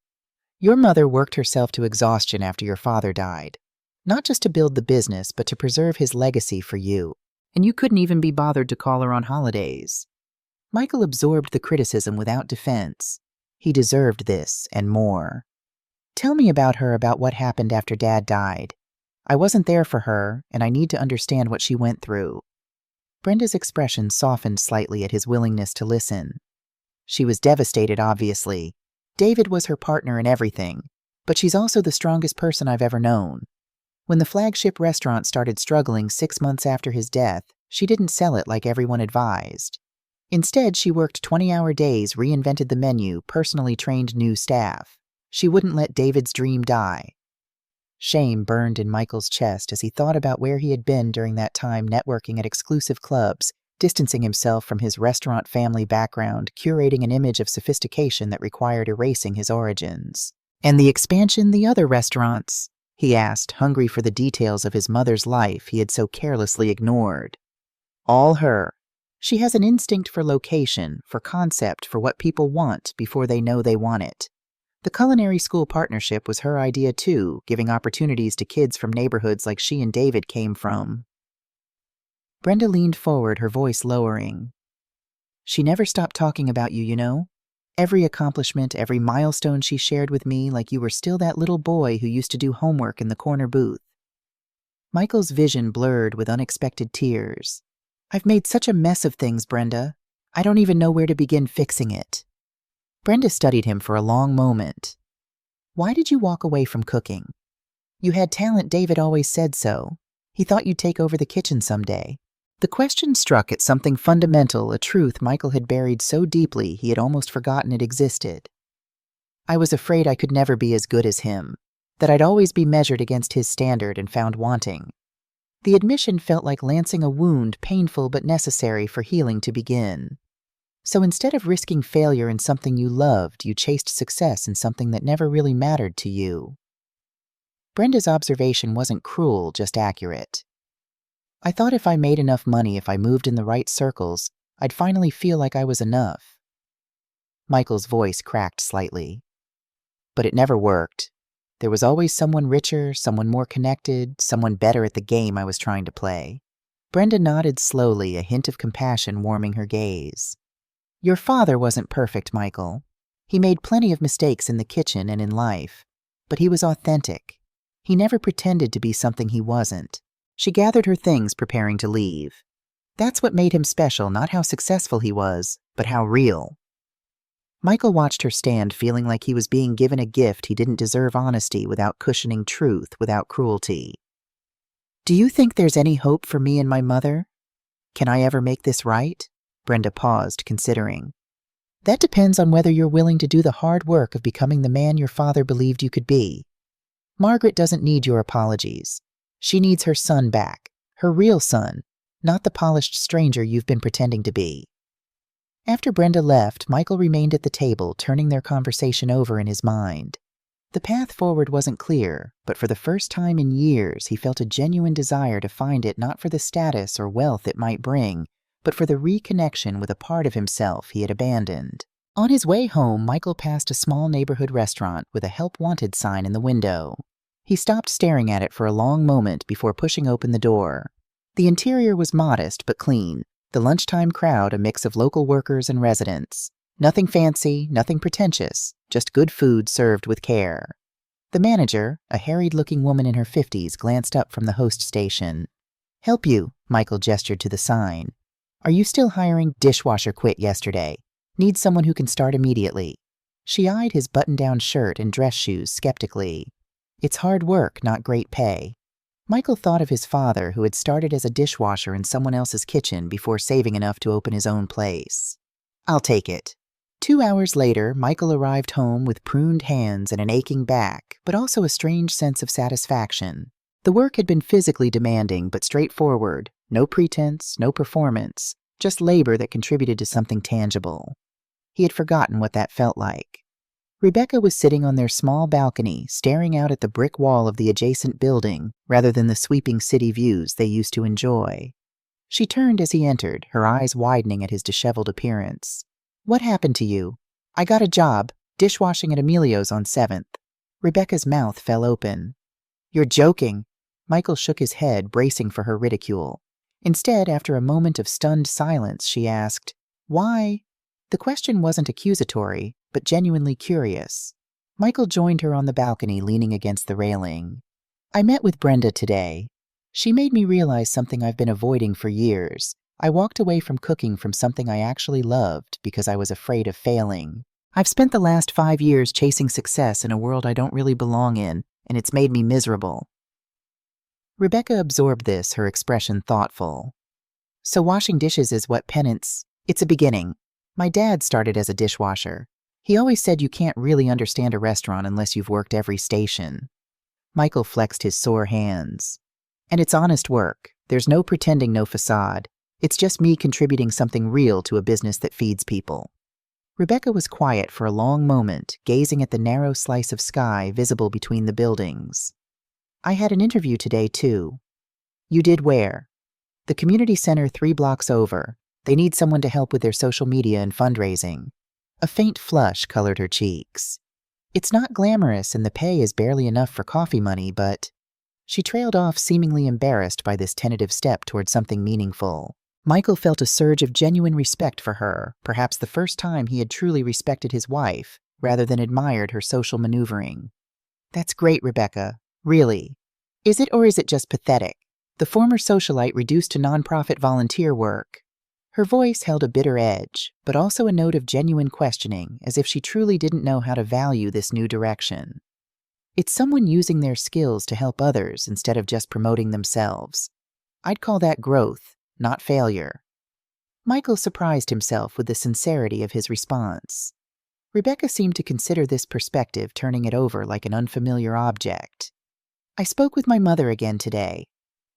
Your mother worked herself to exhaustion after your father died. Not just to build the business, but to preserve his legacy for you. And you couldn't even be bothered to call her on holidays. Michael absorbed the criticism without defense. He deserved this and more. Tell me about her, about what happened after Dad died. I wasn't there for her, and I need to understand what she went through. Brenda's expression softened slightly at his willingness to listen. She was devastated, obviously. David was her partner in everything, but she's also the strongest person I've ever known. When the flagship restaurant started struggling 6 months after his death, she didn't sell it like everyone advised. Instead, she worked 20-hour days, reinvented the menu, personally trained new staff. She wouldn't let David's dream die. Shame burned in Michael's chest as he thought about where he had been during that time, networking at exclusive clubs, distancing himself from his restaurant family background, curating an image of sophistication that required erasing his origins. And the expansion, the other restaurants? He asked, hungry for the details of his mother's life he had so carelessly ignored. All her. She has an instinct for location, for concept, for what people want before they know they want it. The culinary school partnership was her idea too, giving opportunities to kids from neighborhoods like she and David came from. Brenda leaned forward, her voice lowering. She never stopped talking about you, you know? Every accomplishment, every milestone she shared with me, like you were still that little boy who used to do homework in the corner booth. Michael's vision blurred with unexpected tears. I've made such a mess of things, Brenda. I don't even know where to begin fixing it. Brenda studied him for a long moment. Why did you walk away from cooking? You had talent, David always said so. He thought you'd take over the kitchen someday. The question struck at something fundamental, a truth Michael had buried so deeply he had almost forgotten it existed. I was afraid I could never be as good as him, that I'd always be measured against his standard and found wanting. The admission felt like lancing a wound, painful but necessary for healing to begin. So instead of risking failure in something you loved, you chased success in something that never really mattered to you. Brenda's observation wasn't cruel, just accurate. I thought if I made enough money, if I moved in the right circles, I'd finally feel like I was enough. Michael's voice cracked slightly. But it never worked. There was always someone richer, someone more connected, someone better at the game I was trying to play. Brenda nodded slowly, a hint of compassion warming her gaze. Your father wasn't perfect, Michael. He made plenty of mistakes in the kitchen and in life. but he was authentic. He never pretended to be something he wasn't. She gathered her things, preparing to leave. That's what made him special, not how successful he was, but how real. Michael watched her stand, feeling like he was being given a gift he didn't deserve: honesty without cushioning, truth without cruelty. "Do you think there's any hope for me and my mother? Can I ever make this right?" Brenda paused, considering. "That depends on whether you're willing to do the hard work of becoming the man your father believed you could be. Margaret doesn't need your apologies. She needs her son back, her real son, not the polished stranger you've been pretending to be." After Brenda left, Michael remained at the table, turning their conversation over in his mind. The path forward wasn't clear, but for the first time in years, he felt a genuine desire to find it, not for the status or wealth it might bring, but for the reconnection with a part of himself he had abandoned. On his way home, Michael passed a small neighborhood restaurant with a "Help Wanted" sign in the window. He stopped staring at it for a long moment before pushing open the door. The interior was modest but clean. The lunchtime crowd a mix of local workers and residents. Nothing fancy, nothing pretentious, just good food served with care. The manager, a harried-looking woman in her 50s, glanced up from the host station. "Help you," Michael gestured to the sign. "Are you still hiring? Dishwasher quit yesterday. Need someone who can start immediately." She eyed his button-down shirt and dress shoes skeptically. "It's hard work, not great pay." Michael thought of his father, who had started as a dishwasher in someone else's kitchen before saving enough to open his own place. "I'll take it." 2 hours later, Michael arrived home with pruned hands and an aching back, but also a strange sense of satisfaction. The work had been physically demanding but straightforward. No pretense, no performance, just labor that contributed to something tangible. He had forgotten what that felt like. Rebecca was sitting on their small balcony, staring out at the brick wall of the adjacent building rather than the sweeping city views they used to enjoy. She turned as he entered, her eyes widening at his disheveled appearance. "What happened to you?" "I got a job, dishwashing at Emilio's on 7th. Rebecca's mouth fell open. "You're joking." Michael shook his head, bracing for her ridicule. Instead, after a moment of stunned silence, she asked, "Why?" The question wasn't accusatory, but genuinely curious. Michael joined her on the balcony, leaning against the railing. "I met with Brenda today. She made me realize something I've been avoiding for years. I walked away from cooking from something I actually loved because I was afraid of failing. I've spent the last 5 years chasing success in a world I don't really belong in, and it's made me miserable." Rebecca absorbed this, her expression thoughtful. "So washing dishes is what penance? It's a beginning. My dad started as a dishwasher. He always said you can't really understand a restaurant unless you've worked every station." Michael flexed his sore hands. "And it's honest work. There's no pretending, no facade. It's just me contributing something real to a business that feeds people." Rebecca was quiet for a long moment, gazing at the narrow slice of sky visible between the buildings. "I had an interview today, too." "You did where?" "The community center 3 blocks over. They need someone to help with their social media and fundraising." A faint flush colored her cheeks. "It's not glamorous and the pay is barely enough for coffee money, but—" She trailed off, seemingly embarrassed by this tentative step toward something meaningful. Michael felt a surge of genuine respect for her, perhaps the first time he had truly respected his wife, rather than admired her social maneuvering. "That's great, Rebecca. Really. Is it, or is it just pathetic? The former socialite reduced to nonprofit volunteer work." Her voice held a bitter edge, but also a note of genuine questioning, as if she truly didn't know how to value this new direction. "It's someone using their skills to help others instead of just promoting themselves. I'd call that growth, not failure." Michael surprised himself with the sincerity of his response. Rebecca seemed to consider this perspective, turning it over like an unfamiliar object. "I spoke with my mother again today."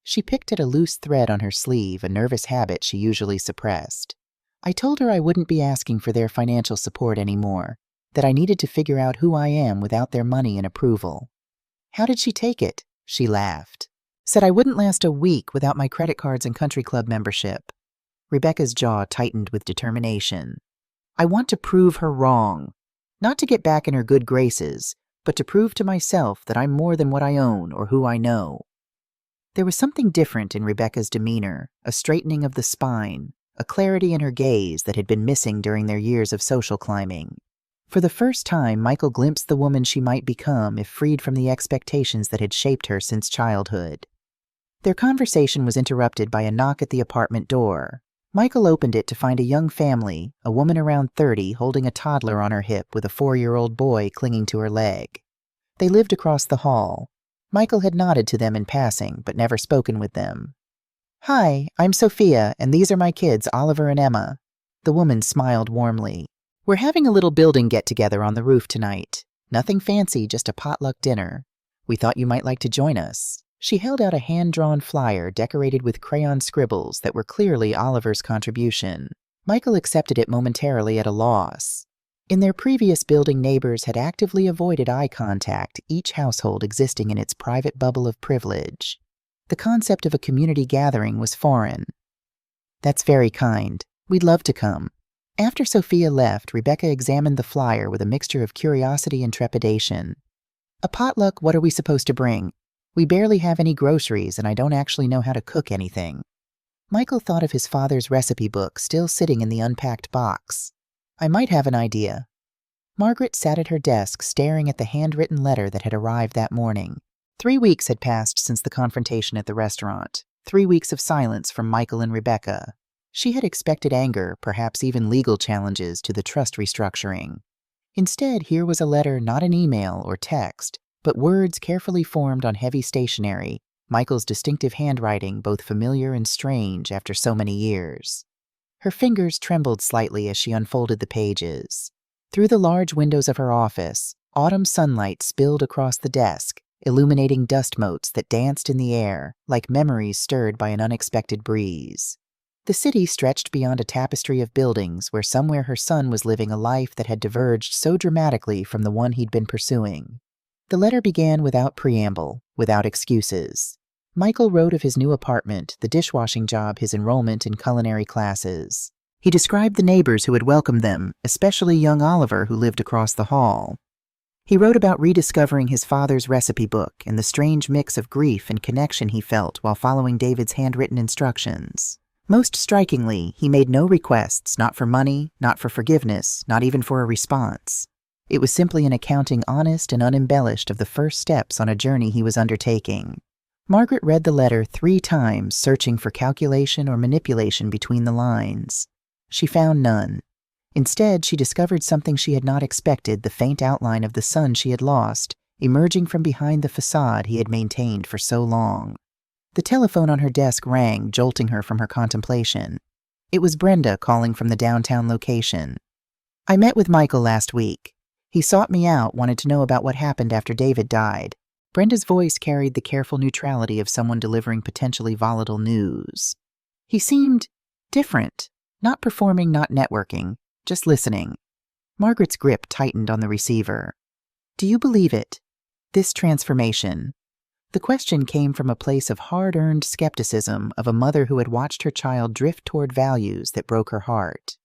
She picked at a loose thread on her sleeve, a nervous habit she usually suppressed. "I told her I wouldn't be asking for their financial support anymore, that I needed to figure out who I am without their money and approval." "How did she take it?" She laughed. "Said I wouldn't last a week without my credit cards and country club membership." Rebecca's jaw tightened with determination. "I want to prove her wrong. Not to get back in her good graces, but to prove to myself that I'm more than what I own or who I know." There was something different in Rebecca's demeanor, a straightening of the spine, a clarity in her gaze that had been missing during their years of social climbing. For the first time, Michael glimpsed the woman she might become if freed from the expectations that had shaped her since childhood. Their conversation was interrupted by a knock at the apartment door. Michael opened it to find a young family, a woman around 30 holding a toddler on her hip with a 4-year-old boy clinging to her leg. They lived across the hall. Michael had nodded to them in passing, but never spoken with them. "Hi, I'm Sophia, and these are my kids, Oliver and Emma." The woman smiled warmly. "We're having a little building get-together on the roof tonight. Nothing fancy, just a potluck dinner. We thought you might like to join us." She held out a hand-drawn flyer decorated with crayon scribbles that were clearly Oliver's contribution. Michael accepted it momentarily at a loss. In their previous building, neighbors had actively avoided eye contact, each household existing in its private bubble of privilege. The concept of a community gathering was foreign. "That's very kind. We'd love to come." After Sophia left, Rebecca examined the flyer with a mixture of curiosity and trepidation. "A potluck, what are we supposed to bring? We barely have any groceries, and I don't actually know how to cook anything." Michael thought of his father's recipe book still sitting in the unpacked box. "I might have an idea." Margaret sat at her desk staring at the handwritten letter that had arrived that morning. 3 weeks had passed since the confrontation at the restaurant. 3 weeks of silence from Michael and Rebecca. She had expected anger, perhaps even legal challenges to the trust restructuring. Instead, here was a letter, not an email or text, but words carefully formed on heavy stationery, Michael's distinctive handwriting both familiar and strange after so many years. Her fingers trembled slightly as she unfolded the pages. Through the large windows of her office, autumn sunlight spilled across the desk, illuminating dust motes that danced in the air, like memories stirred by an unexpected breeze. The city stretched beyond a tapestry of buildings where somewhere her son was living a life that had diverged so dramatically from the one he'd been pursuing. The letter began without preamble, without excuses. Michael wrote of his new apartment, the dishwashing job, his enrollment in culinary classes. He described the neighbors who had welcomed them, especially young Oliver, who lived across the hall. He wrote about rediscovering his father's recipe book and the strange mix of grief and connection he felt while following David's handwritten instructions. Most strikingly, he made no requests, not for money, not for forgiveness, not even for a response. It was simply an accounting honest and unembellished of the first steps on a journey he was undertaking. Margaret read the letter 3 times, searching for calculation or manipulation between the lines. She found none. Instead, she discovered something she had not expected, the faint outline of the son she had lost, emerging from behind the facade he had maintained for so long. The telephone on her desk rang, jolting her from her contemplation. It was Brenda calling from the downtown location. "I met with Michael last week. He sought me out, wanted to know about what happened after David died." Brenda's voice carried the careful neutrality of someone delivering potentially volatile news. "He seemed different. Not performing, not networking, just listening." Margaret's grip tightened on the receiver. "Do you believe it? This transformation?" The question came from a place of hard-earned skepticism of a mother who had watched her child drift toward values that broke her heart.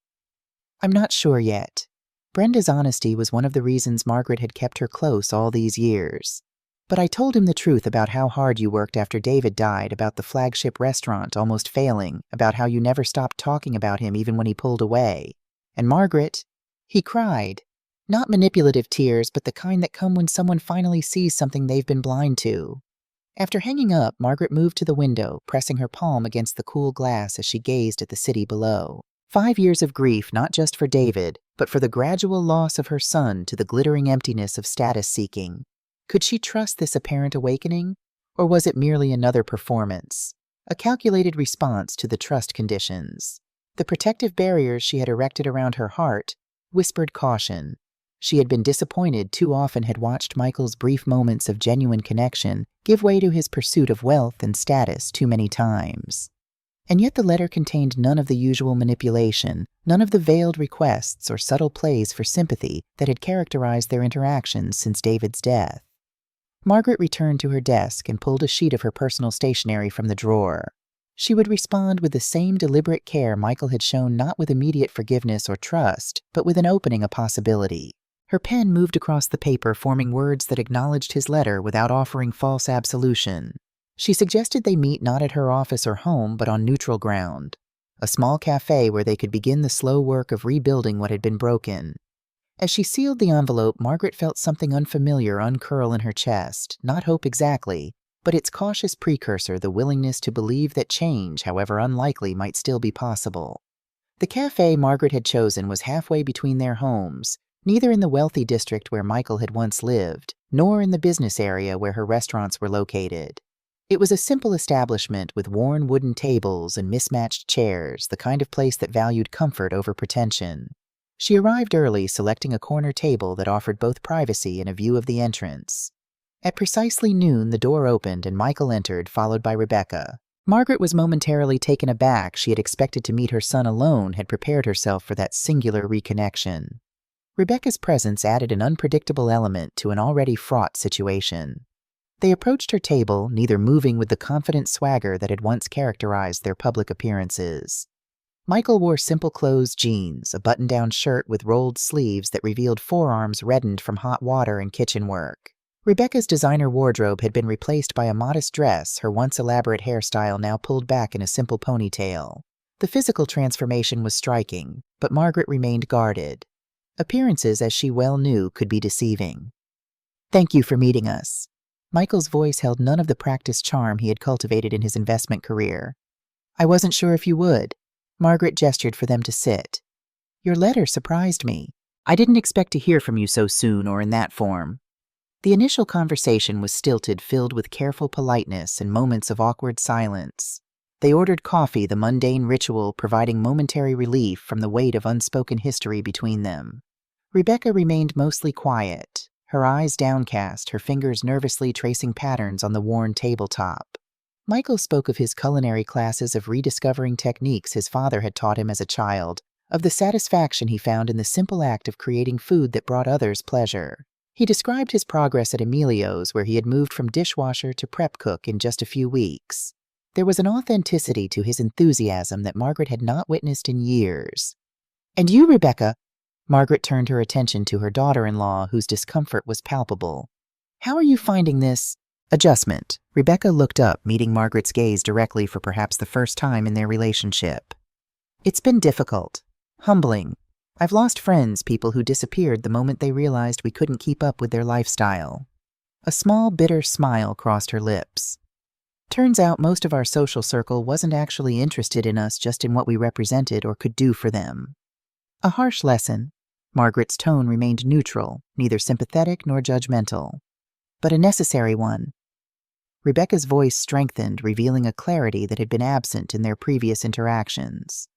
"I'm not sure yet." Brenda's honesty was one of the reasons Margaret had kept her close all these years. "But I told him the truth about how hard you worked after David died, about the flagship restaurant almost failing, about how you never stopped talking about him even when he pulled away. And Margaret," he cried. Not manipulative tears, but the kind that come when someone finally sees something they've been blind to. After hanging up, Margaret moved to the window, pressing her palm against the cool glass as she gazed at the city below. 5 years of grief, not just for David, but for the gradual loss of her son to the glittering emptiness of status-seeking. Could she trust this apparent awakening? Or was it merely another performance? A calculated response to the trust conditions? The protective barriers she had erected around her heart whispered caution. She had been disappointed too often, had watched Michael's brief moments of genuine connection give way to his pursuit of wealth and status too many times. And yet the letter contained none of the usual manipulation, none of the veiled requests or subtle plays for sympathy that had characterized their interactions since David's death. Margaret returned to her desk and pulled a sheet of her personal stationery from the drawer. She would respond with the same deliberate care Michael had shown, not with immediate forgiveness or trust, but with an opening a possibility. Her pen moved across the paper, forming words that acknowledged his letter without offering false absolution. She suggested they meet not at her office or home, but on neutral ground. A small cafe where they could begin the slow work of rebuilding what had been broken. As she sealed the envelope, Margaret felt something unfamiliar uncurl in her chest, not hope exactly, but its cautious precursor, the willingness to believe that change, however unlikely, might still be possible. The cafe Margaret had chosen was halfway between their homes, neither in the wealthy district where Michael had once lived, nor in the business area where her restaurants were located. It was a simple establishment with worn wooden tables and mismatched chairs, the kind of place that valued comfort over pretension. She arrived early, selecting a corner table that offered both privacy and a view of the entrance. At precisely noon, the door opened and Michael entered, followed by Rebecca. Margaret was momentarily taken aback. She had expected to meet her son alone, had prepared herself for that singular reconnection. Rebecca's presence added an unpredictable element to an already fraught situation. They approached her table, neither moving with the confident swagger that had once characterized their public appearances. Michael wore simple clothes jeans, a button-down shirt with rolled sleeves that revealed forearms reddened from hot water and kitchen work. Rebecca's designer wardrobe had been replaced by a modest dress, her once elaborate hairstyle now pulled back in a simple ponytail. The physical transformation was striking, but Margaret remained guarded. Appearances, as she well knew, could be deceiving. "Thank you for meeting us." Michael's voice held none of the practiced charm he had cultivated in his investment career. "I wasn't sure if you would." Margaret gestured for them to sit. "Your letter surprised me. I didn't expect to hear from you so soon or in that form." The initial conversation was stilted, filled with careful politeness and moments of awkward silence. They ordered coffee, the mundane ritual providing momentary relief from the weight of unspoken history between them. Rebecca remained mostly quiet, her eyes downcast, her fingers nervously tracing patterns on the worn tabletop. Michael spoke of his culinary classes, of rediscovering techniques his father had taught him as a child, of the satisfaction he found in the simple act of creating food that brought others pleasure. He described his progress at Emilio's, where he had moved from dishwasher to prep cook in just a few weeks. There was an authenticity to his enthusiasm that Margaret had not witnessed in years. "And you, Rebecca?" Margaret turned her attention to her daughter-in-law, whose discomfort was palpable. "How are you finding this adjustment?" Rebecca looked up, meeting Margaret's gaze directly for perhaps the first time in their relationship. "It's been difficult. Humbling. I've lost friends, people who disappeared the moment they realized we couldn't keep up with their lifestyle." A small, bitter smile crossed her lips. "Turns out most of our social circle wasn't actually interested in us, just in what we represented or could do for them." A harsh lesson. Margaret's tone remained neutral, neither sympathetic nor judgmental. But a necessary one. Rebecca's voice strengthened, revealing a clarity that had been absent in their previous interactions.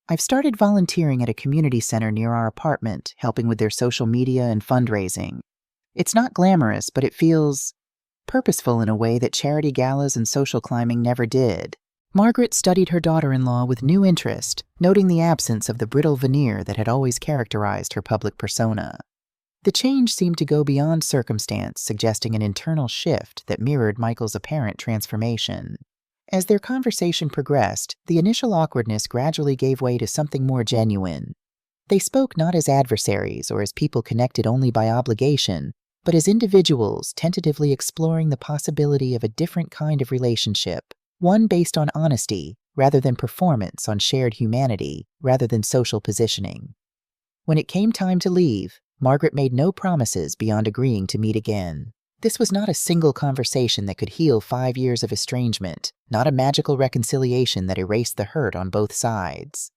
"I've started volunteering at a community center near our apartment, helping with their social media and fundraising. It's not glamorous, but it feels purposeful in a way that charity galas and social climbing never did." Margaret studied her daughter-in-law with new interest, noting the absence of the brittle veneer that had always characterized her public persona. The change seemed to go beyond circumstance, suggesting an internal shift that mirrored Michael's apparent transformation. As their conversation progressed, the initial awkwardness gradually gave way to something more genuine. They spoke not as adversaries or as people connected only by obligation, but as individuals tentatively exploring the possibility of a different kind of relationship, one based on honesty rather than performance, on shared humanity rather than social positioning. When it came time to leave, Margaret made no promises beyond agreeing to meet again. This was not a single conversation that could heal 5 years of estrangement, not a magical reconciliation that erased the hurt on both sides.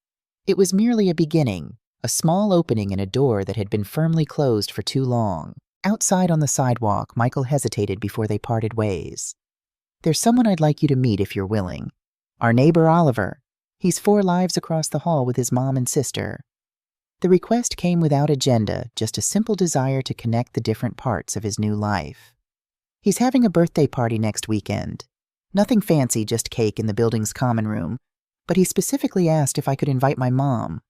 It was merely a beginning, a small opening in a door that had been firmly closed for too long. Outside on the sidewalk, Michael hesitated before they parted ways. "There's someone I'd like you to meet if you're willing. Our neighbor Oliver. He's 4 lives across the hall with his mom and sister." The request came without agenda, just a simple desire to connect the different parts of his new life. "He's having a birthday party next weekend. Nothing fancy, just cake in the building's common room, but he specifically asked if I could invite my mom."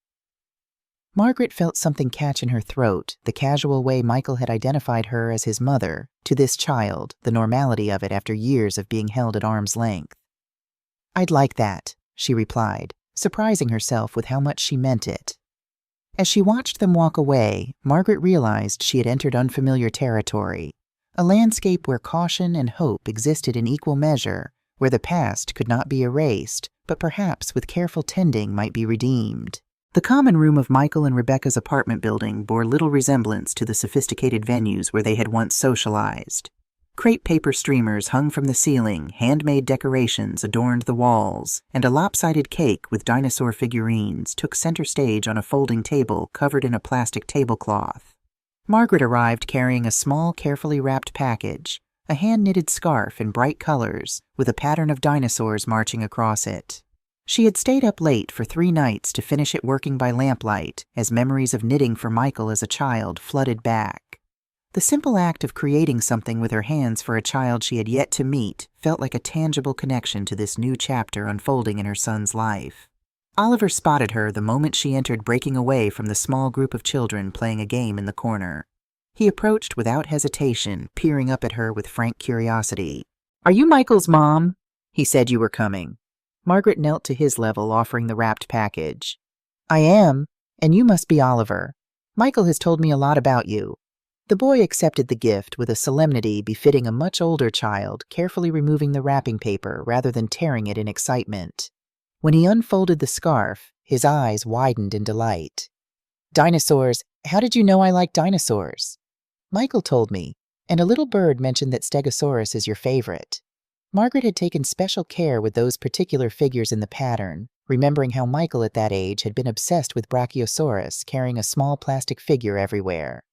Margaret felt something catch in her throat, the casual way Michael had identified her as his mother, to this child, the normality of it after years of being held at arm's length. "I'd like that," she replied, surprising herself with how much she meant it. As she watched them walk away, Margaret realized she had entered unfamiliar territory, a landscape where caution and hope existed in equal measure, where the past could not be erased, but perhaps with careful tending might be redeemed. The common room of Michael and Rebecca's apartment building bore little resemblance to the sophisticated venues where they had once socialized. Crepe paper streamers hung from the ceiling, handmade decorations adorned the walls, and a lopsided cake with dinosaur figurines took center stage on a folding table covered in a plastic tablecloth. Margaret arrived carrying a small, carefully wrapped package, a hand-knitted scarf in bright colors with a pattern of dinosaurs marching across it. She had stayed up late for 3 nights to finish it working by lamplight as memories of knitting for Michael as a child flooded back. The simple act of creating something with her hands for a child she had yet to meet felt like a tangible connection to this new chapter unfolding in her son's life. Oliver spotted her the moment she entered, breaking away from the small group of children playing a game in the corner. He approached without hesitation, peering up at her with frank curiosity. "Are you Michael's mom?" He said you were coming. Margaret knelt to his level, offering the wrapped package. "I am, and you must be Oliver. Michael has told me a lot about you." The boy accepted the gift with a solemnity befitting a much older child, carefully removing the wrapping paper rather than tearing it in excitement. When he unfolded the scarf, his eyes widened in delight. "Dinosaurs, how did you know I like dinosaurs?" "Michael told me, and a little bird mentioned that Stegosaurus is your favorite." Margaret had taken special care with those particular figures in the pattern, remembering how Michael at that age had been obsessed with Brachiosaurus, carrying a small plastic figure everywhere.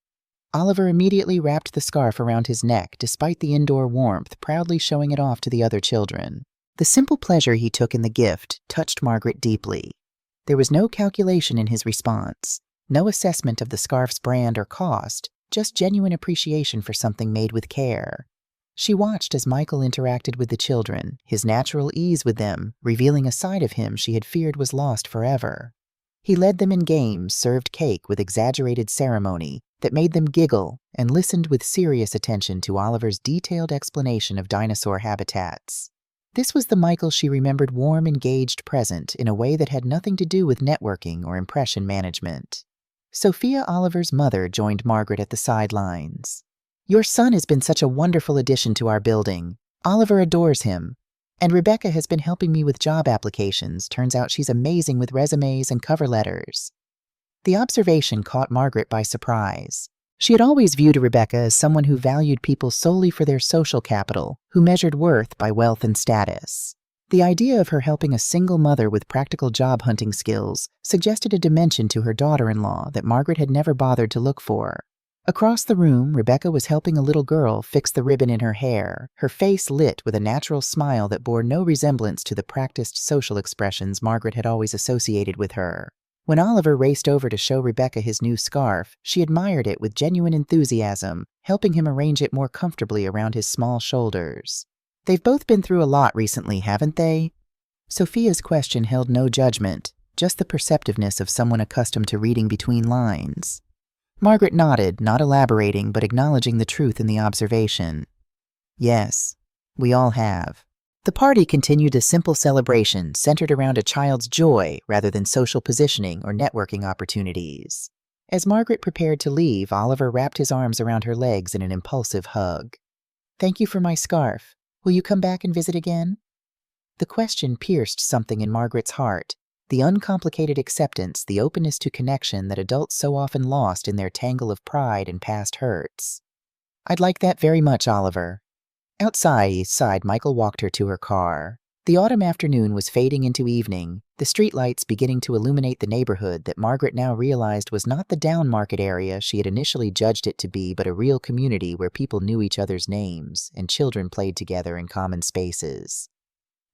Oliver immediately wrapped the scarf around his neck despite the indoor warmth, proudly showing it off to the other children. The simple pleasure he took in the gift touched Margaret deeply. There was no calculation in his response, no assessment of the scarf's brand or cost, just genuine appreciation for something made with care. She watched as Michael interacted with the children, his natural ease with them, revealing a side of him she had feared was lost forever. He led them in games, served cake with exaggerated ceremony that made them giggle, and listened with serious attention to Oliver's detailed explanation of dinosaur habitats. This was the Michael she remembered, warm, engaged, present in a way that had nothing to do with networking or impression management. Sophia, Oliver's mother, joined Margaret at the sidelines. "Your son has been such a wonderful addition to our building. Oliver adores him. And Rebecca has been helping me with job applications. Turns out she's amazing with resumes and cover letters." The observation caught Margaret by surprise. She had always viewed Rebecca as someone who valued people solely for their social capital, who measured worth by wealth and status. The idea of her helping a single mother with practical job hunting skills suggested a dimension to her daughter-in-law that Margaret had never bothered to look for. Across the room, Rebecca was helping a little girl fix the ribbon in her hair, her face lit with a natural smile that bore no resemblance to the practiced social expressions Margaret had always associated with her. When Oliver raced over to show Rebecca his new scarf, she admired it with genuine enthusiasm, helping him arrange it more comfortably around his small shoulders. "They've both been through a lot recently, haven't they?" Sophia's question held no judgment, just the perceptiveness of someone accustomed to reading between lines. Margaret nodded, not elaborating, but acknowledging the truth in the observation. "Yes, we all have." The party continued a simple celebration centered around a child's joy rather than social positioning or networking opportunities. As Margaret prepared to leave, Oliver wrapped his arms around her legs in an impulsive hug. "Thank you for my scarf. Will you come back and visit again?" The question pierced something in Margaret's heart. The uncomplicated acceptance, the openness to connection that adults so often lost in their tangle of pride and past hurts. "I'd like that very much, Oliver." Outside, Michael walked her to her car. The autumn afternoon was fading into evening, the streetlights beginning to illuminate the neighborhood that Margaret now realized was not the down market area she had initially judged it to be, but a real community where people knew each other's names and children played together in common spaces.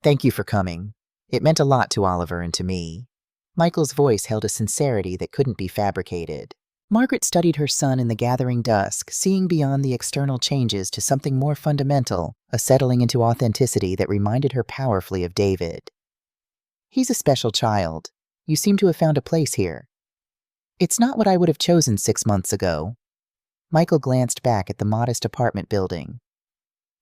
"Thank you for coming. It meant a lot to Oliver and to me." Michael's voice held a sincerity that couldn't be fabricated. Margaret studied her son in the gathering dusk, seeing beyond the external changes to something more fundamental, a settling into authenticity that reminded her powerfully of David. "He's a special child. You seem to have found a place here." "It's not what I would have chosen 6 months ago." Michael glanced back at the modest apartment building.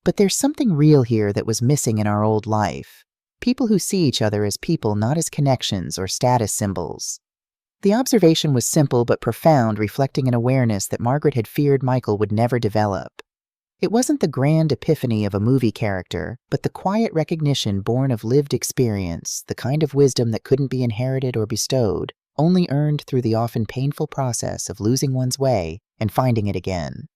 "But there's something real here that was missing in our old life. People who see each other as people, not as connections or status symbols." The observation was simple but profound, reflecting an awareness that Margaret had feared Michael would never develop. It wasn't the grand epiphany of a movie character, but the quiet recognition born of lived experience, the kind of wisdom that couldn't be inherited or bestowed, only earned through the often painful process of losing one's way and finding it again.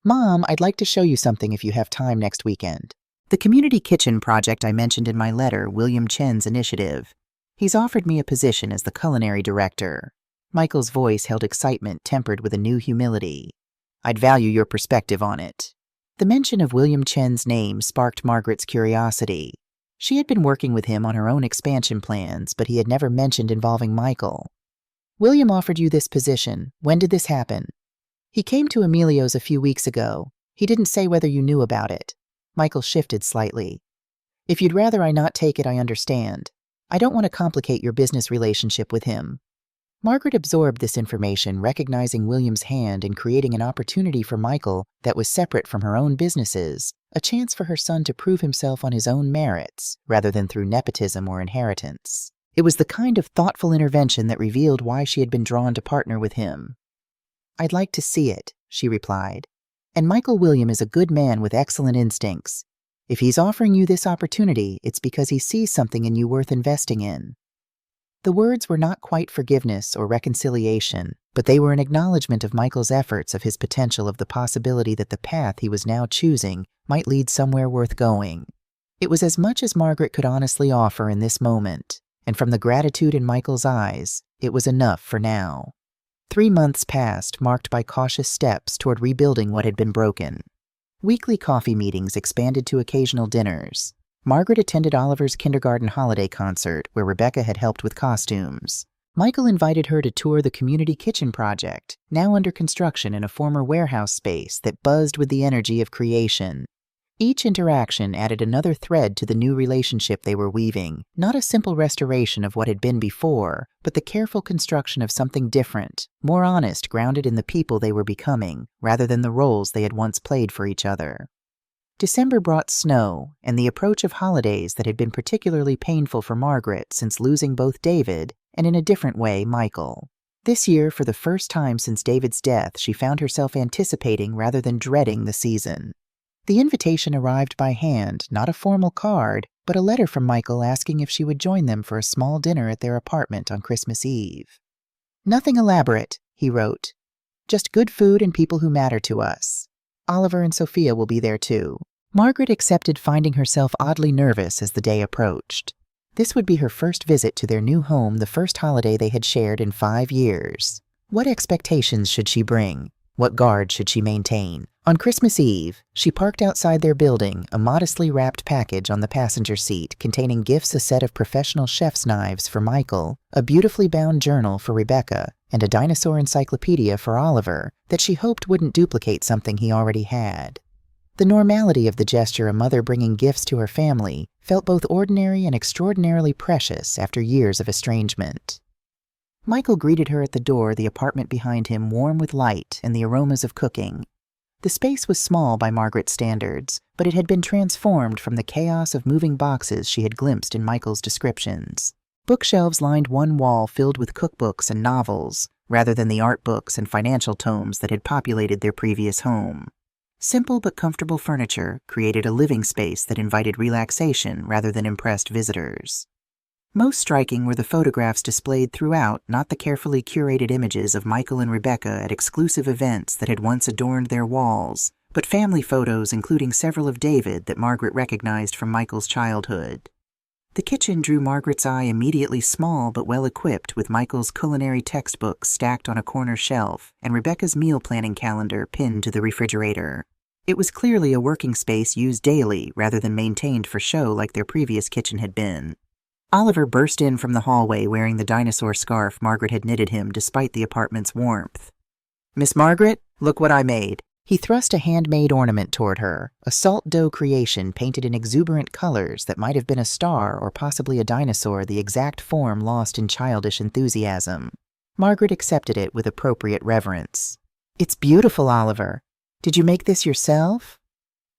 "Mom, I'd like to show you something if you have time next weekend. The community kitchen project I mentioned in my letter, William Chen's initiative. He's offered me a position as the culinary director." Michael's voice held excitement tempered with a new humility. "I'd value your perspective on it." The mention of William Chen's name sparked Margaret's curiosity. She had been working with him on her own expansion plans, but he had never mentioned involving Michael. "William offered you this position. When did this happen?" "He came to Emilio's a few weeks ago. He didn't say whether you knew about it." Michael shifted slightly. "If you'd rather I not take it, I understand. I don't want to complicate your business relationship with him." Margaret absorbed this information, recognizing William's hand in creating an opportunity for Michael that was separate from her own businesses, a chance for her son to prove himself on his own merits, rather than through nepotism or inheritance. It was the kind of thoughtful intervention that revealed why she had been drawn to partner with him. "I'd like to see it," she replied. "And Michael William is a good man with excellent instincts. If he's offering you this opportunity, it's because he sees something in you worth investing in." The words were not quite forgiveness or reconciliation, but they were an acknowledgement of Michael's efforts, of his potential, of the possibility that the path he was now choosing might lead somewhere worth going. It was as much as Margaret could honestly offer in this moment, and from the gratitude in Michael's eyes, it was enough for now. 3 months passed, marked by cautious steps toward rebuilding what had been broken. Weekly coffee meetings expanded to occasional dinners. Margaret attended Oliver's kindergarten holiday concert, where Rebecca had helped with costumes. Michael invited her to tour the community kitchen project, now under construction in a former warehouse space that buzzed with the energy of creation. Each interaction added another thread to the new relationship they were weaving, not a simple restoration of what had been before, but the careful construction of something different, more honest, grounded in the people they were becoming, rather than the roles they had once played for each other. December brought snow and the approach of holidays that had been particularly painful for Margaret since losing both David and, in a different way, Michael. This year, for the first time since David's death, she found herself anticipating rather than dreading the season. The invitation arrived by hand, not a formal card, but a letter from Michael asking if she would join them for a small dinner at their apartment on Christmas Eve. "Nothing elaborate," he wrote. "Just good food and people who matter to us. Oliver and Sophia will be there too." Margaret accepted, finding herself oddly nervous as the day approached. This would be her first visit to their new home, the first holiday they had shared in 5 years. What expectations should she bring? What guard should she maintain? On Christmas Eve, she parked outside their building, a modestly wrapped package on the passenger seat containing gifts: a set of professional chef's knives for Michael, a beautifully bound journal for Rebecca, and a dinosaur encyclopedia for Oliver that she hoped wouldn't duplicate something he already had. The normality of the gesture, a mother bringing gifts to her family, felt both ordinary and extraordinarily precious after years of estrangement. Michael greeted her at the door, the apartment behind him warm with light and the aromas of cooking. The space was small by Margaret's standards, but it had been transformed from the chaos of moving boxes she had glimpsed in Michael's descriptions. Bookshelves lined one wall filled with cookbooks and novels, rather than the art books and financial tomes that had populated their previous home. Simple but comfortable furniture created a living space that invited relaxation rather than impressed visitors. Most striking were the photographs displayed throughout, not the carefully curated images of Michael and Rebecca at exclusive events that had once adorned their walls, but family photos including several of David that Margaret recognized from Michael's childhood. The kitchen drew Margaret's eye immediately, small but well-equipped, with Michael's culinary textbooks stacked on a corner shelf and Rebecca's meal planning calendar pinned to the refrigerator. It was clearly a working space used daily rather than maintained for show like their previous kitchen had been. Oliver burst in from the hallway wearing the dinosaur scarf Margaret had knitted him despite the apartment's warmth. "Miss Margaret, look what I made." He thrust a handmade ornament toward her, a salt dough creation painted in exuberant colors that might have been a star or possibly a dinosaur, the exact form lost in childish enthusiasm. Margaret accepted it with appropriate reverence. "It's beautiful, Oliver. Did you make this yourself?"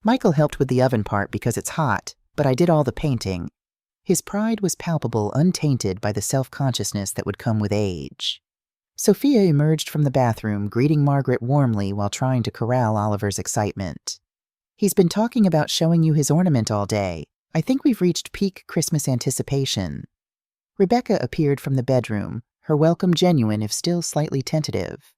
Michael helped with the oven part because it's hot, but I did all the painting. His pride was palpable, untainted by the self-consciousness that would come with age. Sophia emerged from the bathroom, greeting Margaret warmly while trying to corral Oliver's excitement. "He's been talking about showing you his ornament all day. I think we've reached peak Christmas anticipation." Rebecca appeared from the bedroom, her welcome genuine if still slightly tentative.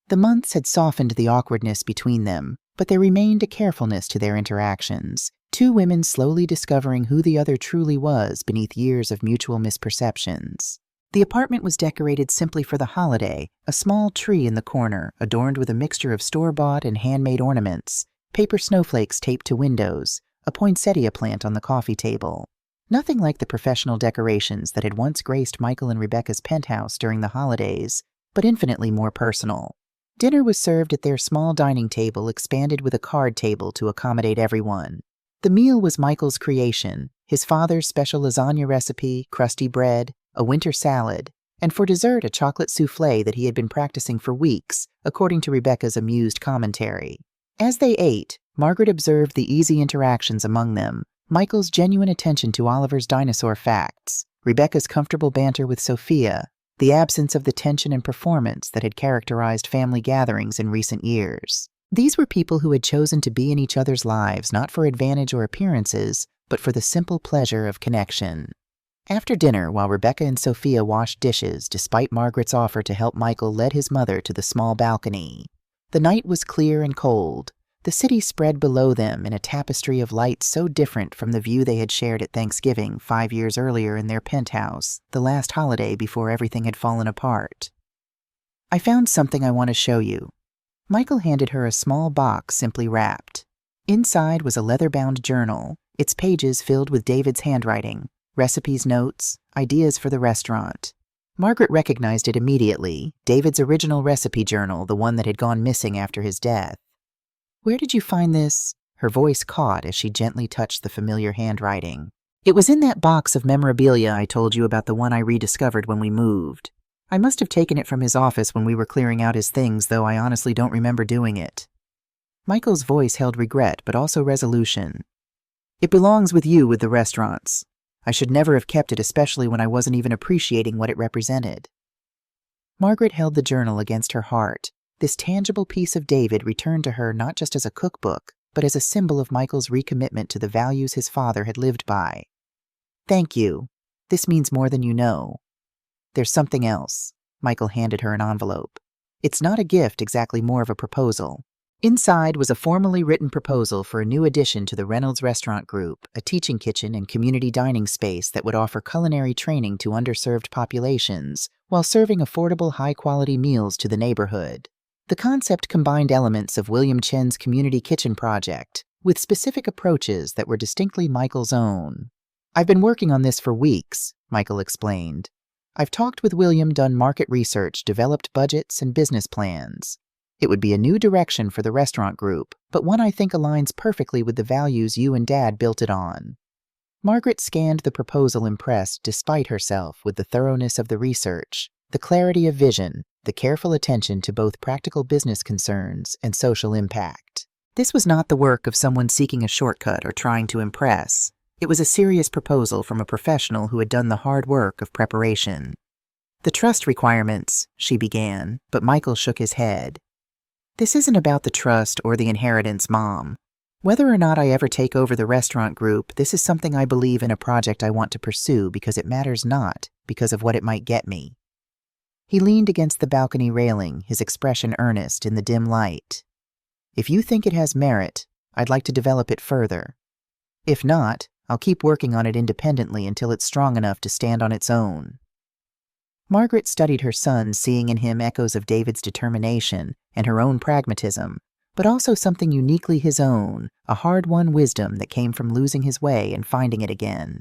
The months had softened the awkwardness between them, but there remained a carefulness to their interactions, two women slowly discovering who the other truly was beneath years of mutual misperceptions. The apartment was decorated simply for the holiday, a small tree in the corner adorned with a mixture of store-bought and handmade ornaments, paper snowflakes taped to windows, a poinsettia plant on the coffee table. Nothing like the professional decorations that had once graced Michael and Rebecca's penthouse during the holidays, but infinitely more personal. Dinner was served at their small dining table expanded with a card table to accommodate everyone. The meal was Michael's creation, his father's special lasagna recipe, crusty bread, a winter salad, and for dessert a chocolate soufflé that he had been practicing for weeks, according to Rebecca's amused commentary. As they ate, Margaret observed the easy interactions among them, Michael's genuine attention to Oliver's dinosaur facts, Rebecca's comfortable banter with Sophia, the absence of the tension and performance that had characterized family gatherings in recent years. These were people who had chosen to be in each other's lives not for advantage or appearances, but for the simple pleasure of connection. After dinner, while Rebecca and Sophia washed dishes, despite Margaret's offer to help Michael led his mother to the small balcony. The night was clear and cold. The city spread below them in a tapestry of light so different from the view they had shared at Thanksgiving 5 years earlier in their penthouse, the last holiday before everything had fallen apart. "I found something I want to show you." Michael handed her a small box simply wrapped. Inside was a leather-bound journal, its pages filled with David's handwriting, recipes, notes, ideas for the restaurant. Margaret recognized it immediately, David's original recipe journal, the one that had gone missing after his death. "Where did you find this?" Her voice caught as she gently touched the familiar handwriting. "It was in that box of memorabilia I told you about, the one I rediscovered when we moved. I must have taken it from his office when we were clearing out his things, though I honestly don't remember doing it." Michael's voice held regret, but also resolution. "It belongs with you with the restaurants. I should never have kept it, especially when I wasn't even appreciating what it represented." Margaret held the journal against her heart. This tangible piece of David returned to her not just as a cookbook, but as a symbol of Michael's recommitment to the values his father had lived by. "Thank you. This means more than you know." "There's something else." Michael handed her an envelope. "It's not a gift exactly, more of a proposal." Inside was a formally written proposal for a new addition to the Reynolds Restaurant Group, a teaching kitchen and community dining space that would offer culinary training to underserved populations while serving affordable, high-quality meals to the neighborhood. The concept combined elements of William Chen's community kitchen project with specific approaches that were distinctly Michael's own. "I've been working on this for weeks," Michael explained. "I've talked with William, done market research, developed budgets and business plans. It would be a new direction for the restaurant group, but one I think aligns perfectly with the values you and Dad built it on." Margaret scanned the proposal, impressed despite herself with the thoroughness of the research, the clarity of vision, the careful attention to both practical business concerns and social impact. This was not the work of someone seeking a shortcut or trying to impress. It was a serious proposal from a professional who had done the hard work of preparation. "The trust requirements," she began, but Michael shook his head. "This isn't about the trust or the inheritance, Mom. Whether or not I ever take over the restaurant group, this is something I believe in, a project I want to pursue because it matters, not because of what it might get me." He leaned against the balcony railing, his expression earnest in the dim light. "If you think it has merit, I'd like to develop it further. If not, I'll keep working on it independently until it's strong enough to stand on its own." Margaret studied her son, seeing in him echoes of David's determination and her own pragmatism, but also something uniquely his own, a hard-won wisdom that came from losing his way and finding it again.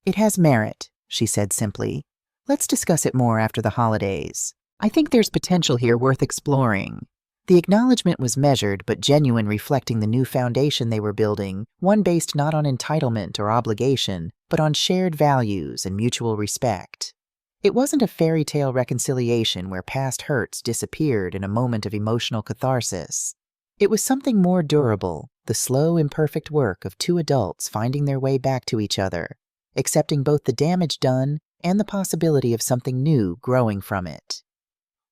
"It has merit," she said simply. "Let's discuss it more after the holidays. I think there's potential here worth exploring." The acknowledgement was measured but genuine, reflecting the new foundation they were building, one based not on entitlement or obligation, but on shared values and mutual respect. It wasn't a fairy tale reconciliation where past hurts disappeared in a moment of emotional catharsis. It was something more durable, the slow, imperfect work of two adults finding their way back to each other, accepting both the damage done and the possibility of something new growing from it.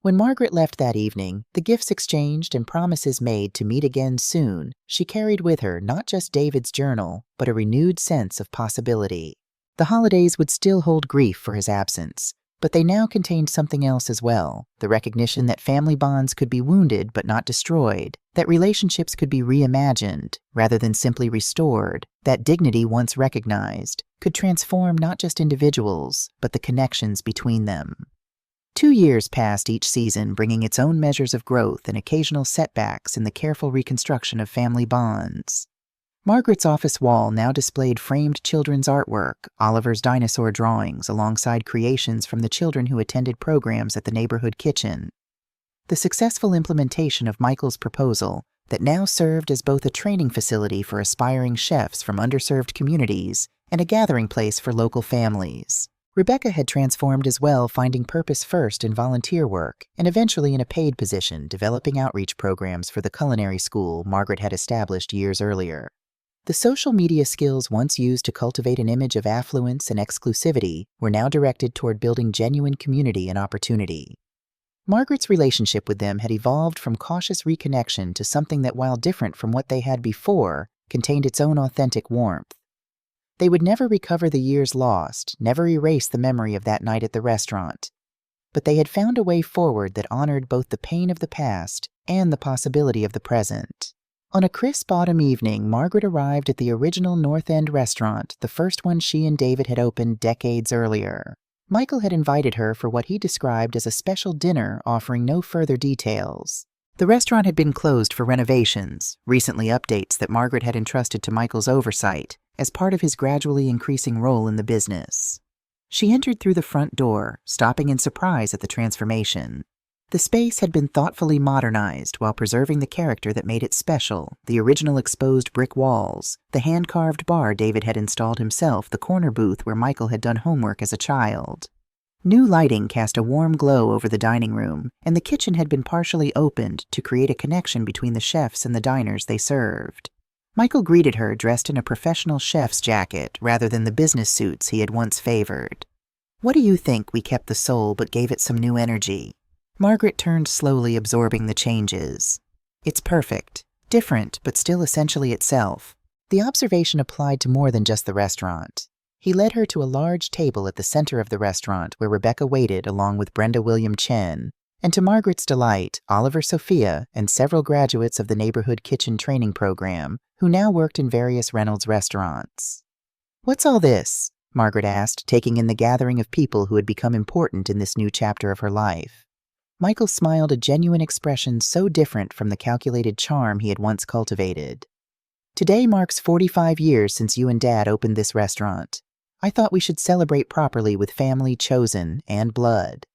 When Margaret left that evening, the gifts exchanged and promises made to meet again soon, she carried with her not just David's journal, but a renewed sense of possibility. The holidays would still hold grief for his absence, But they now contained something else as well, the recognition that family bonds could be wounded but not destroyed, that relationships could be reimagined rather than simply restored, that dignity once recognized could transform not just individuals, but the connections between them. 2 years passed each season, bringing its own measures of growth and occasional setbacks in the careful reconstruction of family bonds. Margaret's office wall now displayed framed children's artwork, Oliver's dinosaur drawings, alongside creations from the children who attended programs at the neighborhood kitchen. The successful implementation of Michael's proposal, that now served as both a training facility for aspiring chefs from underserved communities and a gathering place for local families. Rebecca had transformed as well, finding purpose first in volunteer work and eventually in a paid position, developing outreach programs for the culinary school Margaret had established years earlier. The social media skills once used to cultivate an image of affluence and exclusivity were now directed toward building genuine community and opportunity. Margaret's relationship with them had evolved from cautious reconnection to something that, while different from what they had before, contained its own authentic warmth. They would never recover the years lost, never erase the memory of that night at the restaurant. But they had found a way forward that honored both the pain of the past and the possibility of the present. On a crisp autumn evening, Margaret arrived at the original North End restaurant, the first one she and David had opened decades earlier. Michael had invited her for what he described as a special dinner, offering no further details. The restaurant had been closed for renovations, recently updates that Margaret had entrusted to Michael's oversight as part of his gradually increasing role in the business. She entered through the front door, stopping in surprise at the transformation. The space had been thoughtfully modernized while preserving the character that made it special, the original exposed brick walls, the hand-carved bar David had installed himself, the corner booth where Michael had done homework as a child. New lighting cast a warm glow over the dining room, and the kitchen had been partially opened to create a connection between the chefs and the diners they served. Michael greeted her dressed in a professional chef's jacket rather than the business suits he had once favored. "What do you think? We kept the soul but gave it some new energy." Margaret turned slowly, absorbing the changes. "It's perfect. Different, but still essentially itself." The observation applied to more than just the restaurant. He led her to a large table at the center of the restaurant where Rebecca waited along with Brenda William Chen, and to Margaret's delight, Oliver Sophia and several graduates of the neighborhood kitchen training program who now worked in various Reynolds restaurants. "What's all this?" Margaret asked, taking in the gathering of people who had become important in this new chapter of her life. Michael smiled, a genuine expression so different from the calculated charm he had once cultivated. "Today marks 45 years since you and Dad opened this restaurant. I thought we should celebrate properly with family chosen and blood."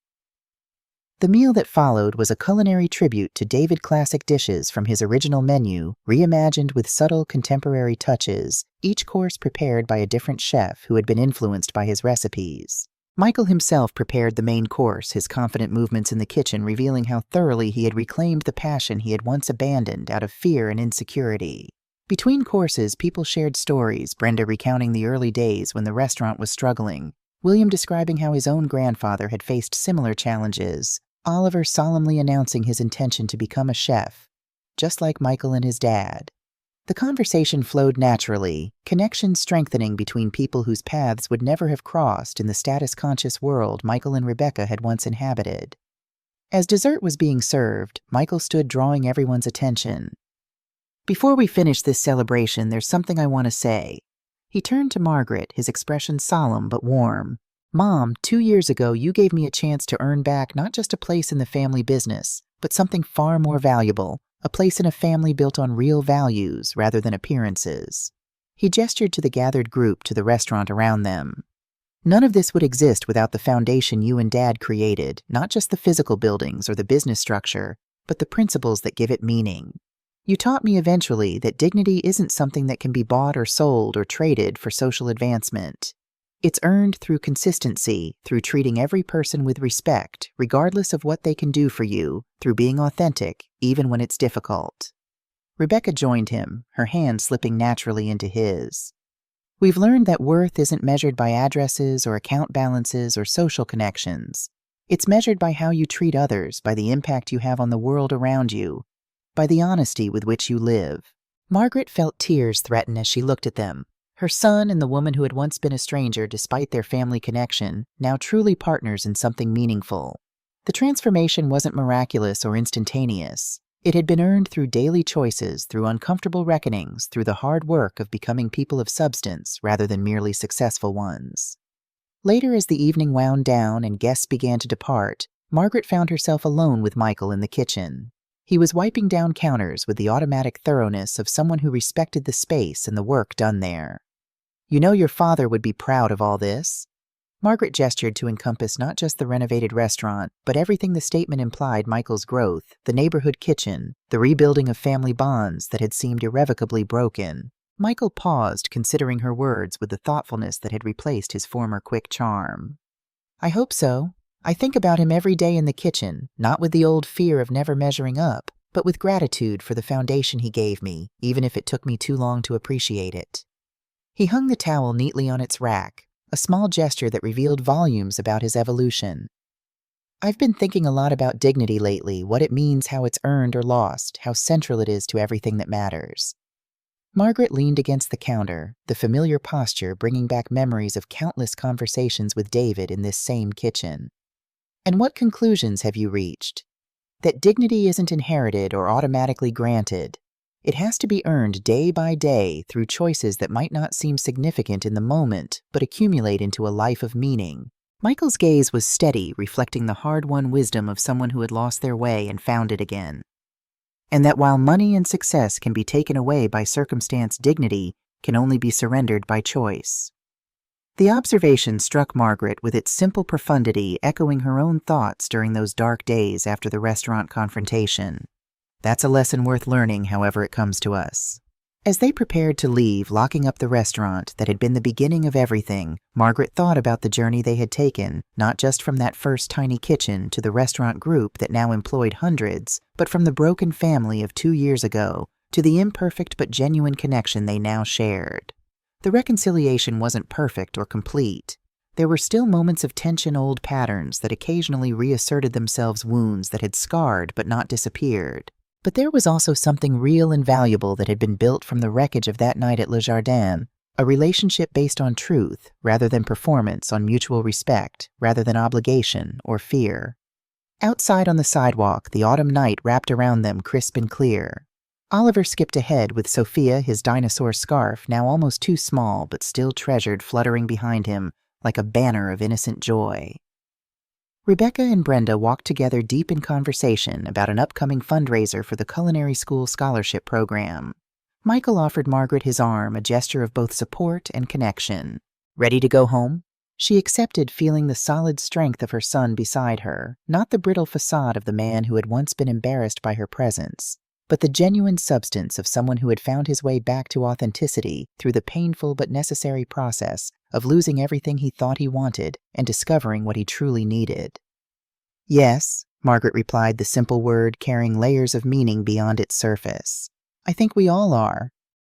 The meal that followed was a culinary tribute to David, classic dishes from his original menu, reimagined with subtle contemporary touches, each course prepared by a different chef who had been influenced by his recipes. Michael himself prepared the main course, his confident movements in the kitchen revealing how thoroughly he had reclaimed the passion he had once abandoned out of fear and insecurity. Between courses, people shared stories, Brenda recounting the early days when the restaurant was struggling, William describing how his own grandfather had faced similar challenges, Oliver solemnly announcing his intention to become a chef, just like Michael and his dad. The conversation flowed naturally, connections strengthening between people whose paths would never have crossed in the status-conscious world Michael and Rebecca had once inhabited. As dessert was being served, Michael stood, drawing everyone's attention. "Before we finish this celebration, there's something I want to say." He turned to Margaret, his expression solemn but warm. "Mom, 2 years ago you gave me a chance to earn back not just a place in the family business, but something far more valuable, a place in a family built on real values rather than appearances." He gestured to the gathered group, to the restaurant around them. "None of this would exist without the foundation you and Dad created, not just the physical buildings or the business structure, but the principles that give it meaning. You taught me eventually that dignity isn't something that can be bought or sold or traded for social advancement. It's earned through consistency, through treating every person with respect, regardless of what they can do for you, through being authentic, even when it's difficult." Rebecca joined him, her hand slipping naturally into his. "We've learned that worth isn't measured by addresses or account balances or social connections. It's measured by how you treat others, by the impact you have on the world around you, by the honesty with which you live." Margaret felt tears threaten as she looked at them. Her son and the woman who had once been a stranger despite their family connection, now truly partners in something meaningful. The transformation wasn't miraculous or instantaneous. It had been earned through daily choices, through uncomfortable reckonings, through the hard work of becoming people of substance rather than merely successful ones. Later, as the evening wound down and guests began to depart, Margaret found herself alone with Michael in the kitchen. He was wiping down counters with the automatic thoroughness of someone who respected the space and the work done there. "You know your father would be proud of all this." Margaret gestured to encompass not just the renovated restaurant, but everything the statement implied: Michael's growth, the neighborhood kitchen, the rebuilding of family bonds that had seemed irrevocably broken. Michael paused, considering her words with the thoughtfulness that had replaced his former quick charm. "I hope so. I think about him every day in the kitchen, not with the old fear of never measuring up, but with gratitude for the foundation he gave me, even if it took me too long to appreciate it." He hung the towel neatly on its rack, a small gesture that revealed volumes about his evolution. "I've been thinking a lot about dignity lately, what it means, how it's earned or lost, how central it is to everything that matters." Margaret leaned against the counter, the familiar posture bringing back memories of countless conversations with David in this same kitchen. "And what conclusions have you reached?" "That dignity isn't inherited or automatically granted. It has to be earned day by day through choices that might not seem significant in the moment, but accumulate into a life of meaning." Michael's gaze was steady, reflecting the hard-won wisdom of someone who had lost their way and found it again. "And that while money and success can be taken away by circumstance, dignity can only be surrendered by choice." The observation struck Margaret with its simple profundity, echoing her own thoughts during those dark days after the restaurant confrontation. That's a lesson worth learning, however it comes to us. As they prepared to leave, locking up the restaurant that had been the beginning of everything, Margaret thought about the journey they had taken, not just from that first tiny kitchen to the restaurant group that now employed hundreds, but from the broken family of 2 years ago to the imperfect but genuine connection they now shared. The reconciliation wasn't perfect or complete. There were still moments of tension, old patterns that occasionally reasserted themselves, wounds that had scarred but not disappeared. But there was also something real and valuable that had been built from the wreckage of that night at Le Jardin, a relationship based on truth rather than performance, on mutual respect rather than obligation or fear. Outside on the sidewalk, the autumn night wrapped around them crisp and clear. Oliver skipped ahead with Sophia, his dinosaur scarf, now almost too small but still treasured, fluttering behind him like a banner of innocent joy. Rebecca and Brenda walked together, deep in conversation about an upcoming fundraiser for the culinary school scholarship program. Michael offered Margaret his arm, a gesture of both support and connection. "Ready to go home?" She accepted, feeling the solid strength of her son beside her, not the brittle facade of the man who had once been embarrassed by her presence, but the genuine substance of someone who had found his way back to authenticity through the painful but necessary process of losing everything he thought he wanted and discovering what he truly needed. "Yes," Margaret replied, the simple word carrying layers of meaning beyond its surface. "I think we all are.